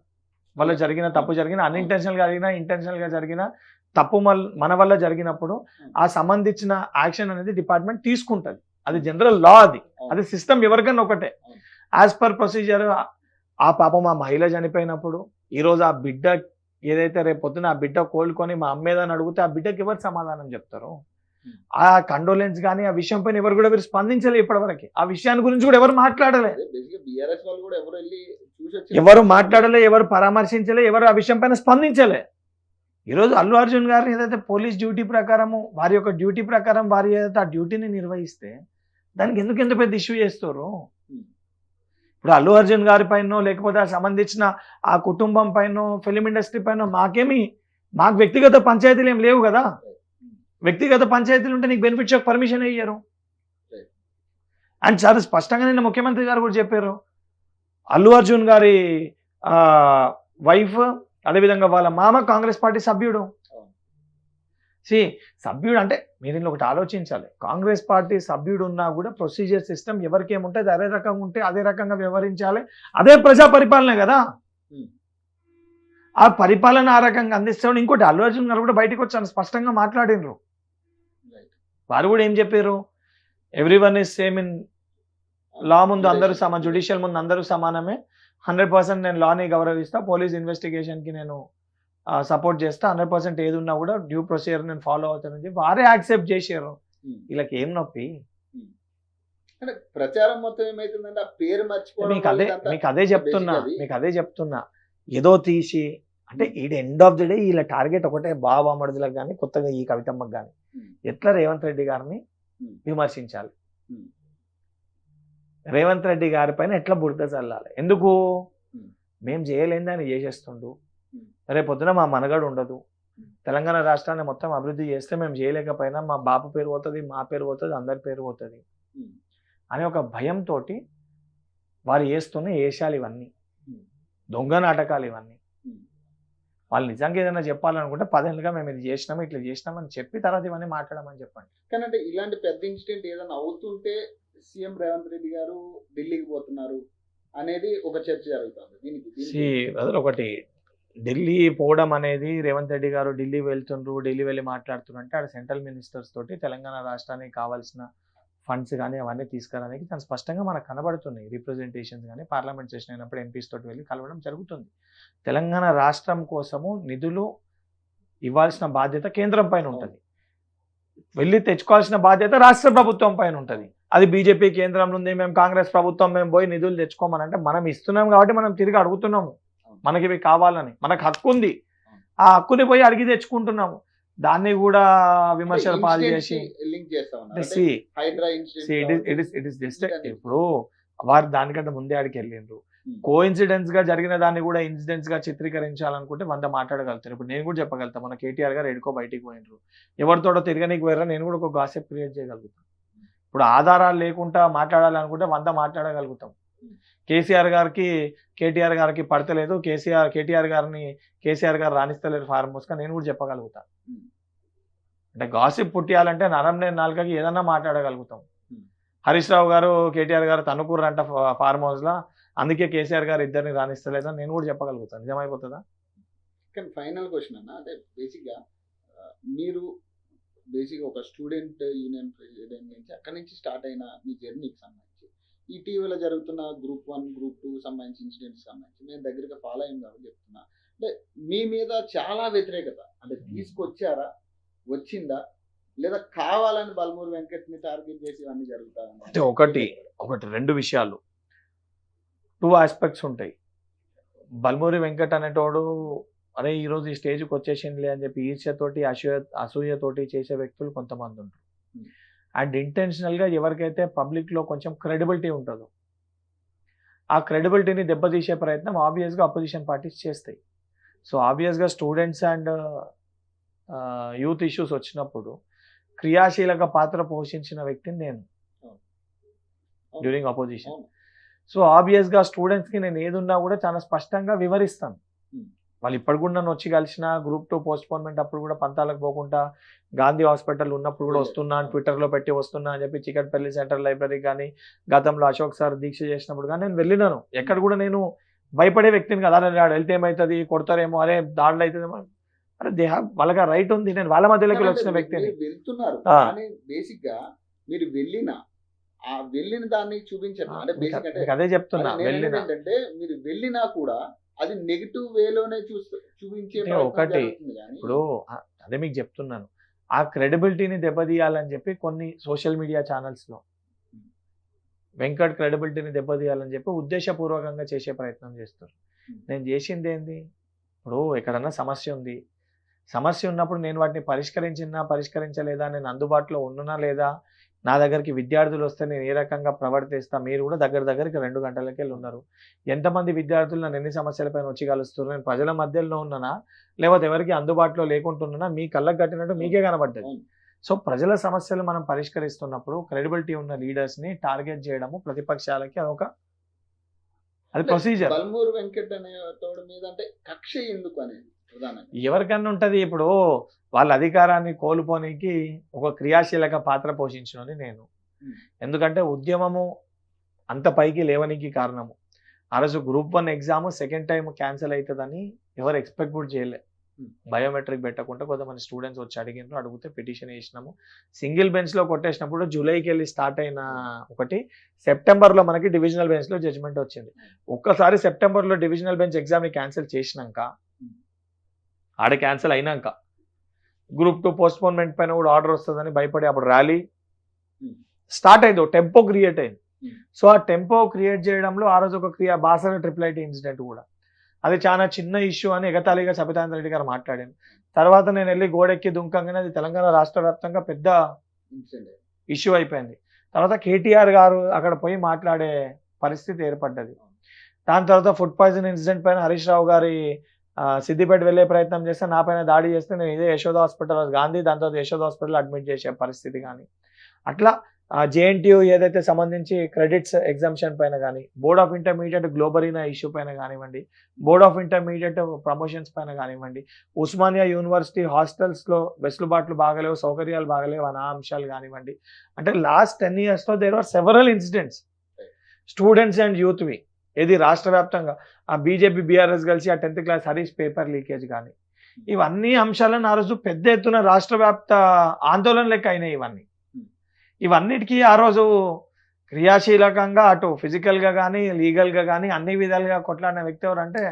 వల్ల జరిగిన తప్పు జరిగిన, అన్ఇంటెన్షనల్గా జరిగిన, ఇంటెన్షనల్గా జరిగిన తప్పు మన వల్ల జరిగినప్పుడు ఆ సంబంధించిన యాక్షన్ అనేది డిపార్ట్మెంట్ తీసుకుంటుంది. అది జనరల్ లా, అది సిస్టమ్ ఎవరికన్నా ఒకటే. యాజ్ పర్ ప్రొసీజర్ ఆ పాపం ఆ మహిళ చనిపోయినప్పుడు ఈరోజు ఆ బిడ్డ ఏదైతే రేపు పొద్దున ఆ బిడ్డ కోలుకొని మా అమ్మేదని అడిగితే ఆ బిడ్డకి ఎవరు సమాధానం చెప్తారు? ఆ కండోలెన్స్ కానీ ఆ విషయం పైన ఎవరు కూడా వీరు స్పందించలేదు ఇప్పటివరకు. ఆ విషయాన్ని గురించి కూడా ఎవరు మాట్లాడలే, ఎవరు పరామర్శించలే, ఎవరు ఆ విషయం పైన స్పందించలే. ఈరోజు అల్లు అర్జున్ గారిని ఏదైతే పోలీస్ డ్యూటీ ప్రకారము వారి యొక్క డ్యూటీ ప్రకారం వారు ఏదైతే ఆ డ్యూటీని నిర్వహిస్తే దానికి ఎందుకు ఎంత పెద్ద ఇష్యూ చేస్తారు? ఇప్పుడు అల్లు అర్జున్ గారి పైన లేకపోతే ఆ సంబంధించిన ఆ కుటుంబం పైన ఫిలిం ఇండస్ట్రీ పైన మాకు వ్యక్తిగత పంచాయతీలు ఏం లేవు కదా. వ్యక్తిగత పంచాయతీలు ఉంటే నీకు బెనిఫిట్ షోకి పర్మిషన్ ఇయ్యరు. అండ్ చాలా స్పష్టంగా నిన్న ముఖ్యమంత్రి గారు కూడా చెప్పారు, అల్లు అర్జున్ గారి వైఫ్ అదేవిధంగా వాళ్ళ మామ కాంగ్రెస్ పార్టీ సభ్యుడు. సభ్యుడు అంటే మీరు ఇంట్లో ఒకటి ఆలోచించాలి, కాంగ్రెస్ పార్టీ సభ్యుడు ఉన్నా కూడా ప్రొసీజర్ సిస్టమ్ ఎవరికి ఏముంటుంది అదే రకంగా ఉంటే అదే రకంగా వ్యవహరించాలి. అదే ప్రజా పరిపాలన కదా, ఆ పరిపాలన ఆ రకంగా అందిస్తాడు. ఇంకోటి అల్లు అర్జున్ గారు కూడా బయటకు వచ్చాను స్పష్టంగా మాట్లాడినరు. వారు కూడా ఏం చెప్పారు, everyone is same in law, ముందు అందరూ జ్యుడిషియల్ ముందు అందరూ సమానమే, 100% నేను లాని గౌరవిస్తా, పోలీస్ ఇన్వెస్టిగేషన్కి నేను సపోర్ట్ చేస్తా, 100% ఏది ఉన్నా కూడా డ్యూ ప్రొసీజర్ నేను ఫాలో అవుతానని చెప్పి వారే యాక్సెప్ట్ చేశారు. వీళ్ళకి ఏం నొప్పి? ప్రచారం మొత్తం ఏమైతుందంటే ఆ పేరు మర్చిపోవడం. మీకు అదే చెప్తున్నా ఏదో తీసి అంటే ఈ ఎండ్ ఆఫ్ ది డే వీళ్ళ టార్గెట్ ఒకటే, బాబామడుదులకు కానీ కొత్తగా ఈ కవితమ్మకు కానీ ఎట్లా రేవంత్ రెడ్డి గారిని విమర్శించాలి, రేవంత్ రెడ్డి గారి పైన ఎట్లా బురద చల్లాలి. ఎందుకు మేము చేయలేని దాన్ని చేసేస్తుండు, రేపు పొద్దున మా మనగడు ఉండదు, తెలంగాణ రాష్ట్రాన్ని మొత్తం అభివృద్ధి చేస్తే మేము చేయలేకపోయినా మా బాపు పేరు పోతుంది, మా పేరు పోతుంది, అందరి పేరు పోతుంది అనే ఒక భయంతో వారు వేస్తున్న వేషాలు ఇవన్నీ, దొంగ నాటకాలు ఇవన్నీ. వాళ్ళు నిజంగా ఏదైనా చెప్పాలనుకుంటే 10 ఏళ్ళుగా మేము ఇది చేసినాము ఇట్లా చేసినాం అని చెప్పి తర్వాత ఇవన్నీ మాట్లాడమని చెప్పండి. కానీ అంటే ఇలాంటి పెద్ద ఇన్సిడెంట్ ఏదైనా అవుతుంటే సీఎం రేవంత్ రెడ్డి గారు ఢిల్లీకి పోతున్నారు అనేది ఒక చర్చ జరుగుతుంది. బ్రదర్ ఒకటి ఢిల్లీ పోవడం అనేది రేవంత్ రెడ్డి గారు ఢిల్లీ వెళ్తుండ్రు, ఢిల్లీ వెళ్ళి మాట్లాడుతున్నారు అంటే ఆడ సెంట్రల్ మినిస్టర్స్ తోటి తెలంగాణ రాష్ట్రానికి కావాల్సిన ఫండ్స్ కానీ అవన్నీ తీసుకురావడానికి చాలా స్పష్టంగా మనకు కనబడుతున్నాయి. రిప్రజెంటేషన్స్ కానీ పార్లమెంట్ సెషన్ అయినప్పుడు ఎంపీస్ తోటి వెళ్ళి కలవడం జరుగుతుంది. తెలంగాణ రాష్ట్రం కోసము నిధులు ఇవ్వాల్సిన బాధ్యత కేంద్రం పైన ఉంటుంది, వెళ్ళి తెచ్చుకోవాల్సిన బాధ్యత రాష్ట్ర ప్రభుత్వం పైన ఉంటుంది. అది బీజేపీ కేంద్రంలో ఉంది, మేము కాంగ్రెస్ ప్రభుత్వం మేము పోయి నిధులు తెచ్చుకోమని అంటే మనం ఇస్తున్నాం కాబట్టి మనం తిరిగి అడుగుతున్నాము, మనకి ఇవి కావాలని మనకు హక్కు ఉంది, ఆ హక్కుని పోయి అడిగి తెచ్చుకుంటున్నాము. దాన్ని కూడా విమర్శలు పాలు చేసి ఇప్పుడు వారు దానికంటే ముందే ఆడికి వెళ్ళిండ్రు. కోఇన్సిడెన్స్ గా జరిగిన దాన్ని కూడా ఇన్సిడెంట్స్ గా చిత్రీకరించాలనుకుంటే 100 మాట్లాడగలుగుతారు. ఇప్పుడు నేను కూడా చెప్పగలుగుతాను, మన కేటీఆర్ గారు ఎడుకో బయటికి పోయినరు, ఎవరితోటో తిరగనీకి పోయారా, నేను కూడా ఒక గాసిప్ క్రియేట్ చేయగలుగుతాను. ఇప్పుడు ఆధారాలు లేకుండా మాట్లాడాలనుకుంటే 100 మాట్లాడగలుగుతాం. కేసీఆర్ గారికి పడతలేదు, కేటీఆర్ గారు రాణిస్తలేరు ఫార్మ్ హౌస్గా, నేను కూడా చెప్పగలుగుతాను. అంటే గాసిప్ పుట్టియాలంటే నరం లేని నాలుకకి ఏదన్నా మాట్లాడగలుగుతాం. హరీష్ రావు గారు కేటీఆర్ గారు తనుకూరంట ఫార్మ్ హౌస్లో, అందుకే కేసీఆర్ గారు ఇద్దరిని రాణిస్తలేదని నేను కూడా చెప్పగలుగుతాను. నిజమైపోతుందా? కానీ ఫైనల్ క్వశ్చన్ అన్న, అంటే బేసిక్గా మీరు ఒక స్టూడెంట్ యూనియన్ ప్రెసిడెంట్ నుంచి అక్కడి నుంచి స్టార్ట్ అయిన మీ జర్నీకి సంబంధించి ఇటీవల జరుగుతున్న గ్రూప్ 1 గ్రూప్ 2 సంబంధించి ఇన్సిడెంట్స్ సంబంధించి నేను దగ్గరగా ఫాలో అయ్యాను కాబట్టి చెప్తున్నా. అంటే మీ మీద చాలా వ్యతిరేకత అంటే తీసుకొచ్చారా, వచ్చిందా, లేదా కావాలని బల్మూరి వెంకట్ని టార్గెట్ చేసి ఇవన్నీ జరుగుతాయి? అంటే ఒకటి 2 విషయాలు, 2 ఆస్పెక్ట్స్ ఉంటాయి. బల్మూరి వెంకట్ అనేటోడు అరే ఈరోజు ఈ స్టేజ్కి వచ్చేసిందిలే అని చెప్పి ఈర్ష్యతోటి అసూయతోటి చేసే వ్యక్తులు కొంతమంది ఉంటారు. అండ్ ఇంటెన్షనల్గా ఎవరికైతే పబ్లిక్లో కొంచెం క్రెడిబిలిటీ ఉంటుందో ఆ క్రెడిబిలిటీని దెబ్బతీసే ప్రయత్నం ఆబ్వియస్గా అపోజిషన్ పార్టీస్ చేస్తాయి. సో ఆబ్వియస్గా స్టూడెంట్స్ అండ్ యూత్ ఇష్యూస్ వచ్చినప్పుడు క్రియాశీలక పాత్ర పోషించిన వ్యక్తిని నేను డ్యూరింగ్ అపోజిషన్. సో ఆబ్వియస్గా స్టూడెంట్స్కి నేను ఏదున్నా కూడా చాలా స్పష్టంగా వివరిస్తాను. వాళ్ళు ఇప్పటి కూడా నన్ను వచ్చి కలిసిన గ్రూప్ 2 పోస్ట్పోన్మెంట్ అప్పుడు కూడా పంతాలకు పోకుండా గాంధీ హాస్పిటల్ ఉన్నప్పుడు కూడా వస్తున్నా ట్విట్టర్లో పెట్టి వస్తున్నా అని చెప్పి చికట్పల్లి సెంట్రల్ లైబ్రరీ కానీ గతంలో అశోక్ సార్ దీక్ష చేసినప్పుడు కానీ నేను వెళ్ళినాను. ఎక్కడ కూడా నేను భయపడే వ్యక్తిని కదా, వెళ్తే ఏమవుతుంది, కొడతారేమో, అరే దాడులు అవుతుందేమో, అరే వాళ్ళకి రైట్ ఉంది, నేను వాళ్ళ మధ్యలోకి వచ్చిన వ్యక్తిని. వెళ్తున్నారు బేసిక్గా మీరు వెళ్ళిన దాన్ని చూపించారు. అదే చెప్తున్నా, ఏంటంటే మీరు వెళ్ళినా కూడా అది నెగిటివ్ వేలోనే చూపించే ఒకటి. ఇప్పుడు అదే మీకు చెప్తున్నాను, ఆ క్రెడిబిలిటీని దెబ్బతీయాలని చెప్పి కొన్ని సోషల్ మీడియా ఛానల్స్లో వెంకట్ క్రెడిబిలిటీని దెబ్బతీయాలని చెప్పి ఉద్దేశపూర్వకంగా చేసే ప్రయత్నం చేస్తారు. నేను చేసింది ఏంది, ఇప్పుడు ఎక్కడన్నా సమస్య ఉంది, సమస్య ఉన్నప్పుడు నేను వాటిని పరిష్కరించలేదా, నేను అందుబాటులో ఉన్ననా లేదా, నా దగ్గరికి విద్యార్థులు వస్తే నేను ఏ రకంగా ప్రవర్తిస్తా, మీరు కూడా దగ్గరికి 2 గంటలకి వెళ్ళి ఉన్నారు, ఎంతమంది విద్యార్థులు నన్ను ఎన్ని సమస్యలపైన వచ్చి కలుస్తున్నారు, నేను ప్రజల మధ్యలో ఉన్నానా లేకపోతే ఎవరికి అందుబాటులో లేకుంటున్నానా, మీ కళ్ళకు కట్టినట్టు మీకే కనబడ్డది. సో ప్రజల సమస్యలు మనం పరిష్కరిస్తున్నప్పుడు క్రెడిబిలిటీ ఉన్న లీడర్స్ని టార్గెట్ చేయడము ప్రతిపక్షాలకి అది ప్రొసీజర్. బల్మూరి వెంకట్ అనే తోడు మీద అంటే కక్ష ఎందుకు అనేది ఎవరికన్నా ఉంటుంది. ఇప్పుడు వాళ్ళ అధికారాన్ని కోల్పోనికి ఒక క్రియాశీలక పాత్ర పోషించినని నేను, ఎందుకంటే ఉద్యమము అంత పైకి లేవనికి కారణము ఆ రోజు group 1 exam second time cancel అవుతుందని ఎవరు ఎక్స్పెక్ట్ కూడా చేయలే. బయోమెట్రిక్ పెట్టకుండా కొంతమంది స్టూడెంట్స్ వచ్చి అడిగినారు, అడిగితే పిటిషన్ వేసినాము, సింగిల్ బెంచ్లో కొట్టేసినప్పుడు జూలైకి వెళ్ళి స్టార్ట్ అయిన ఒకటి సెప్టెంబర్లో మనకి డివిజనల్ బెంచ్లో జడ్జిమెంట్ వచ్చింది. ఒక్కసారి సెప్టెంబర్లో డివిజనల్ బెంచ్ ఎగ్జామ్ని క్యాన్సిల్ చేసినాక ఆడ క్యాన్సిల్ అయినాక గ్రూప్ 2 పోస్ట్పోన్మెంట్ పైన కూడా ఆర్డర్ వస్తుందని భయపడి అప్పుడు ర్యాలీ స్టార్ట్ అయింది, టెంపో క్రియేట్ అయింది. సో ఆ టెంపో క్రియేట్ చేయడంలో ఆ రోజు ఒక బాసర ట్రిపుల్ ఇన్సిడెంట్ కూడా అది చాలా చిన్న ఇష్యూ అని ఎగతాళిగా సబితానంద రెడ్డి గారు మాట్లాడాను. తర్వాత నేను వెళ్ళి గోడెక్కి దుంకంగానే అది తెలంగాణ రాష్ట్ర వ్యాప్తంగా పెద్ద ఇష్యూ అయిపోయింది. తర్వాత కేటీఆర్ గారు అక్కడ పోయి మాట్లాడే పరిస్థితి ఏర్పడ్డది. దాని తర్వాత ఫుడ్ పాయిజన్ ఇన్సిడెంట్ పైన హరీష్ రావు గారి సిద్దిపేట వెళ్ళే ప్రయత్నం చేస్తే నా పైన దాడి చేస్తే నేను ఇదే యశోద హాస్పిటల్ గాంధీ, దాని తర్వాత యశోద హాస్పిటల్ అడ్మిట్ చేసే పరిస్థితి కానీ అట్లా జేఎన్టీయూ ఏదైతే సంబంధించి క్రెడిట్స్ ఎగ్జామ్షన్ పైన కానీ, board of intermediate Globarena issue పైన కానివ్వండి, బోర్డ్ ఆఫ్ ఇంటర్మీడియట్ ప్రమోషన్స్ పైన కానివ్వండి, ఉస్మానియా యూనివర్సిటీ హాస్టల్స్లో వెసులుబాట్లు బాగలేవు, సౌకర్యాలు బాగలేవు అన్న అంశాలు కానివ్వండి. అంటే లాస్ట్ 10 yearsలో there are several incidents students and యూత్వి. ఇది రాష్ట్ర వ్యాప్తంగా ఆ బీజేపీ బీఆర్ఎస్ కలిసి ఆ 10th class Harish paper leakage కానీ, ఇవన్నీ అంశాలను ఆ రోజు పెద్ద ఎత్తున రాష్ట్ర వ్యాప్త ఆందోళన లెక్క అయినాయి. ఇవన్నిటికీ ఆ రోజు క్రియాశీలకంగా అటు ఫిజికల్గా కానీ లీగల్గా కానీ అన్ని విధాలుగా కొట్లాడిన వ్యక్తి ఎవరంటే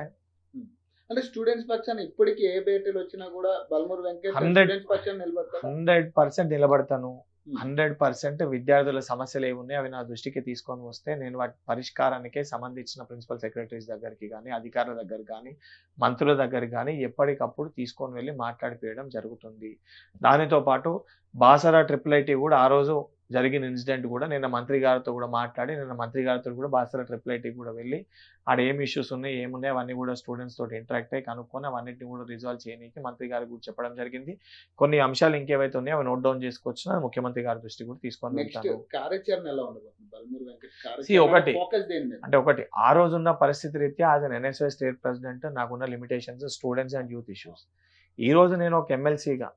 అంటే స్టూడెంట్స్ పక్షాన ఇప్పటికీ ఏ భేటీలు వచ్చినా కూడా బల్మూరు వెంకట్ 100% పక్షాన నిలబడతారు. 100% నిలబడతాను. 100% విద్యార్థుల సమస్యలు ఏమున్నాయి అవి నా దృష్టికి తీసుకొని వస్తే నేను వాటి పరిష్కారానికే సంబంధించిన ప్రిన్సిపల్ సెక్రటరీస్ దగ్గరికి కానీ, అధికారుల దగ్గర కానీ, మంత్రుల దగ్గర కానీ ఎప్పటికప్పుడు తీసుకొని వెళ్ళి మాట్లాడిపోయడం జరుగుతుంది. దానితో పాటు బాసరా IIIT కూడా ఆ రోజు జరిగిన ఇన్సిడెంట్ కూడా నిన్న మంత్రి గారితో కూడా మాట్లాడి, నిన్న మంత్రి గారితో కూడా బాసరా IIIT కూడా వెళ్ళి ఆడ ఏం ఇష్యూస్ ఉన్నాయి, ఏమున్నాయి అవన్నీ కూడా స్టూడెంట్స్ తోటి ఇంటరాక్ట్ అయ్యి కనుక్కొని అవన్నిటిని కూడా రిజాల్వ్ చేయడానికి మంత్రి గారికి కూడా చెప్పడం జరిగింది. కొన్ని అంశాలు ఇంకేవైతే ఉన్నాయో అవి నోట్ డౌన్ చేసుకొచ్చినా ముఖ్యమంత్రి గారి దృష్టి కూడా తీసుకొని వెళ్తాను. ఒకటి ఆ రోజున్న పరిస్థితి రీత్యా as an NSY state president నాకున్న limitations students and youth issues. ఈ రోజు నేను ఒక ఎమ్మెల్సీగా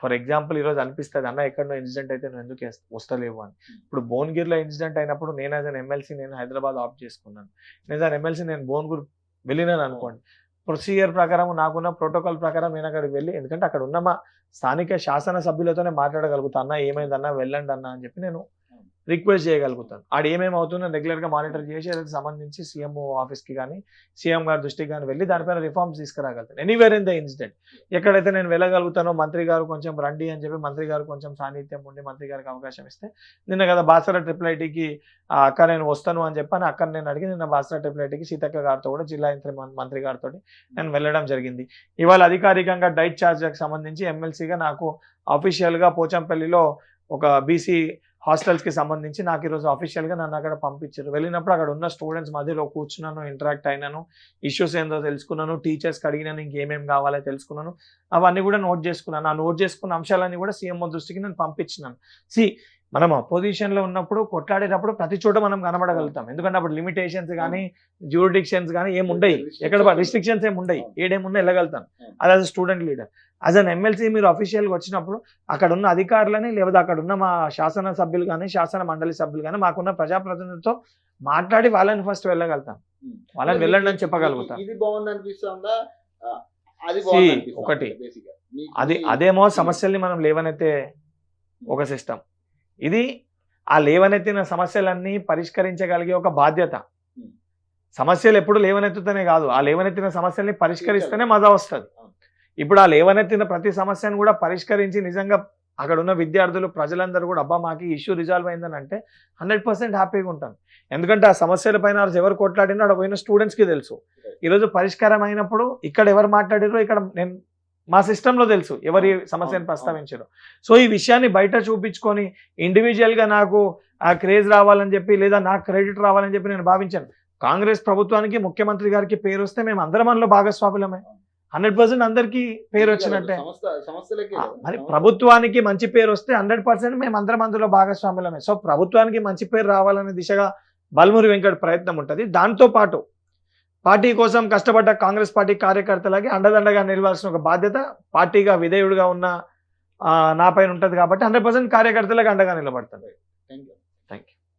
ఫర్ ఎగ్జాంపుల్ ఈరోజు అనిపిస్తుంది అన్న ఎక్కడో ఇన్సిడెంట్ అయితే నేను ఎందుకు వస్తలేవు అని. ఇప్పుడు భువనగిరిలో ఇన్సిడెంట్ అయినప్పుడు నేను యాజ్ అన్ ఎమ్మెల్సీ నేను హైదరాబాద్ ఆప్ట్ చేసుకున్నాను. నేను యాజ్ ఎమ్మెల్సీ నేను భువనగిరి వెళ్ళినాను అనుకోండి, ప్రొసీజర్ ప్రకారం నాకున్న ప్రోటోకాల్ ప్రకారం నేను అక్కడికి వెళ్ళి, ఎందుకంటే అక్కడ ఉన్న మా స్థానిక శాసనసభ్యులతోనే మాట్లాడగలుగుతాను. అన్న ఏమైందన్నా వెళ్ళండి అన్న అని చెప్పి నేను రిక్వెస్ట్ చేయగలుగుతాను. ఆడ ఏమేమి అవుతుందో రెగ్యులర్గా మానిటర్ చేసి అదే సంబంధించి సీఎం ఆఫీస్కి కానీ సీఎం గారి దృష్టికి కానీ వెళ్ళి దానిపైన రిఫార్మ్స్ తీసుకురాగలుగుతాను. ఎనీవేర్ ఇన్ ద ఇన్సిడెంట్ ఎక్కడైతే నేను వెళ్ళగలుగుతానో మంత్రి గారు కొంచెం రండి అని చెప్పి మంత్రి గారు కొంచెం సాన్నిధ్యం ఉండి మంత్రి గారికి అవకాశం ఇస్తే, నిన్న కదా బాసరా IIITకి అక్క నేను వస్తాను అని చెప్పని అక్కడ నేను అడిగి నిన్న బాసరా IIITకి సీతక్క గారితో కూడా జిల్లా మంత్రి గారితో నేను వెళ్ళడం జరిగింది. ఇవాళ అధికారికంగా డైట్ ఛార్జ్కి సంబంధించి ఎమ్మెల్సీగా నాకు అఫీషియల్గా పోచంపల్లిలో ఒక బీసీ హాస్టల్స్కి సంబంధించి నాకు ఈరోజు అఫీషియల్గా నన్ను అక్కడ పంపించారు. వెళ్ళినప్పుడు అక్కడ ఉన్న స్టూడెంట్స్ మధ్యలో కూర్చున్నాను, ఇంటరాక్ట్ అయినాను, ఇష్యూస్ ఏందో తెలుసుకున్నాను, టీచర్స్కి అడిగినాను ఇంకేమేమి కావాలో తెలుసుకున్నాను, అవన్నీ కూడా నోట్ చేసుకున్నాను. ఆ నోట్ చేసుకున్న అంశాలన్నీ కూడా సీఎం దృష్టికి నేను పంపించినాను. మనం అపోజిషన్లో ఉన్నప్పుడు కొట్లాడేటప్పుడు ప్రతి చోట మనం కనబడగలుగుతాం, ఎందుకంటే అప్పుడు లిమిటేషన్స్ కానీ జ్యూరిడిక్షన్స్ కానీ ఏముండయి, ఎక్కడ రిస్ట్రిక్షన్స్ ఏముండయి, ఏడేమున్నా వెళ్ళగలుగుతాను. అది as student leader. As an MLC మీరు అఫీషియల్గా వచ్చినప్పుడు అక్కడ ఉన్న అధికారులని లేకపోతే అక్కడ ఉన్న మా శాసన సభ్యులు కానీ శాసన మండలి సభ్యులు కానీ మాకున్న ప్రజాప్రతినిధులతో మాట్లాడి వాళ్ళని ఫస్ట్ వెళ్ళగలుగుతాం, వాళ్ళని వెళ్ళండి అని చెప్పగలుగుతాం. ఒకటి అదేమో సమస్యల్ని మనం లేవనైతే ఒక సిస్టమ్, ఇది ఆ లేవనెత్తిన సమస్యలన్నీ పరిష్కరించగలిగే ఒక బాధ్యత. సమస్యలు ఎప్పుడు లేవనెత్తుతూనే కాదు, ఆ లేవనెత్తిన సమస్యల్ని పరిష్కరిస్తేనే మజా వస్తుంది. ఇప్పుడు ఆ లేవనెత్తిన ప్రతి సమస్యను కూడా పరిష్కరించి నిజంగా అక్కడ ఉన్న విద్యార్థులు ప్రజలందరూ కూడా అబ్బా మాకు ఇష్యూ రిజాల్వ్ అయిందని అంటే 100% హ్యాపీగా ఉంటాను. ఎందుకంటే ఆ సమస్యల పైన ఎవరు కొట్లాడినా అక్కడ పోయిన స్టూడెంట్స్కి తెలుసు. ఈరోజు పరిష్కారం అయినప్పుడు ఇక్కడ ఎవరు మాట్లాడారో ఇక్కడ నేను మా సిస్టంలో తెలుసు ఎవరి సమస్యను ప్రస్తావించారు. సో ఈ విషయాన్ని బయట చూపించుకొని ఇండివిజువల్గా నాకు ఆ క్రేజ్ రావాలని చెప్పి లేదా నాకు క్రెడిట్ రావాలని చెప్పి నేను భావించాను. కాంగ్రెస్ ప్రభుత్వానికి ముఖ్యమంత్రి గారికి పేరు వస్తే మేము అందరం మనలో భాగస్వాములమే, 100% అందరికీ పేరు వచ్చినట్టే. మరి ప్రభుత్వానికి మంచి పేరు వస్తే 100% మేము అందరం అందులో భాగస్వాములమే. సో ప్రభుత్వానికి మంచి పేరు రావాలనే దిశగా బల్మూరి వెంకట్ ప్రయత్నం ఉంటుంది. దాంతో పాటు పార్టీ కోసం కష్టపడ్డ కాంగ్రెస్ పార్టీ కార్యకర్తలకి అండదండగా నిలవాల్సిన ఒక బాధ్యత పార్టీగా విధేయుడుగా ఉన్న నా పైన ఉంటుంది. కాబట్టి 100% కార్యకర్తలకు అండగా నిలబడతాను.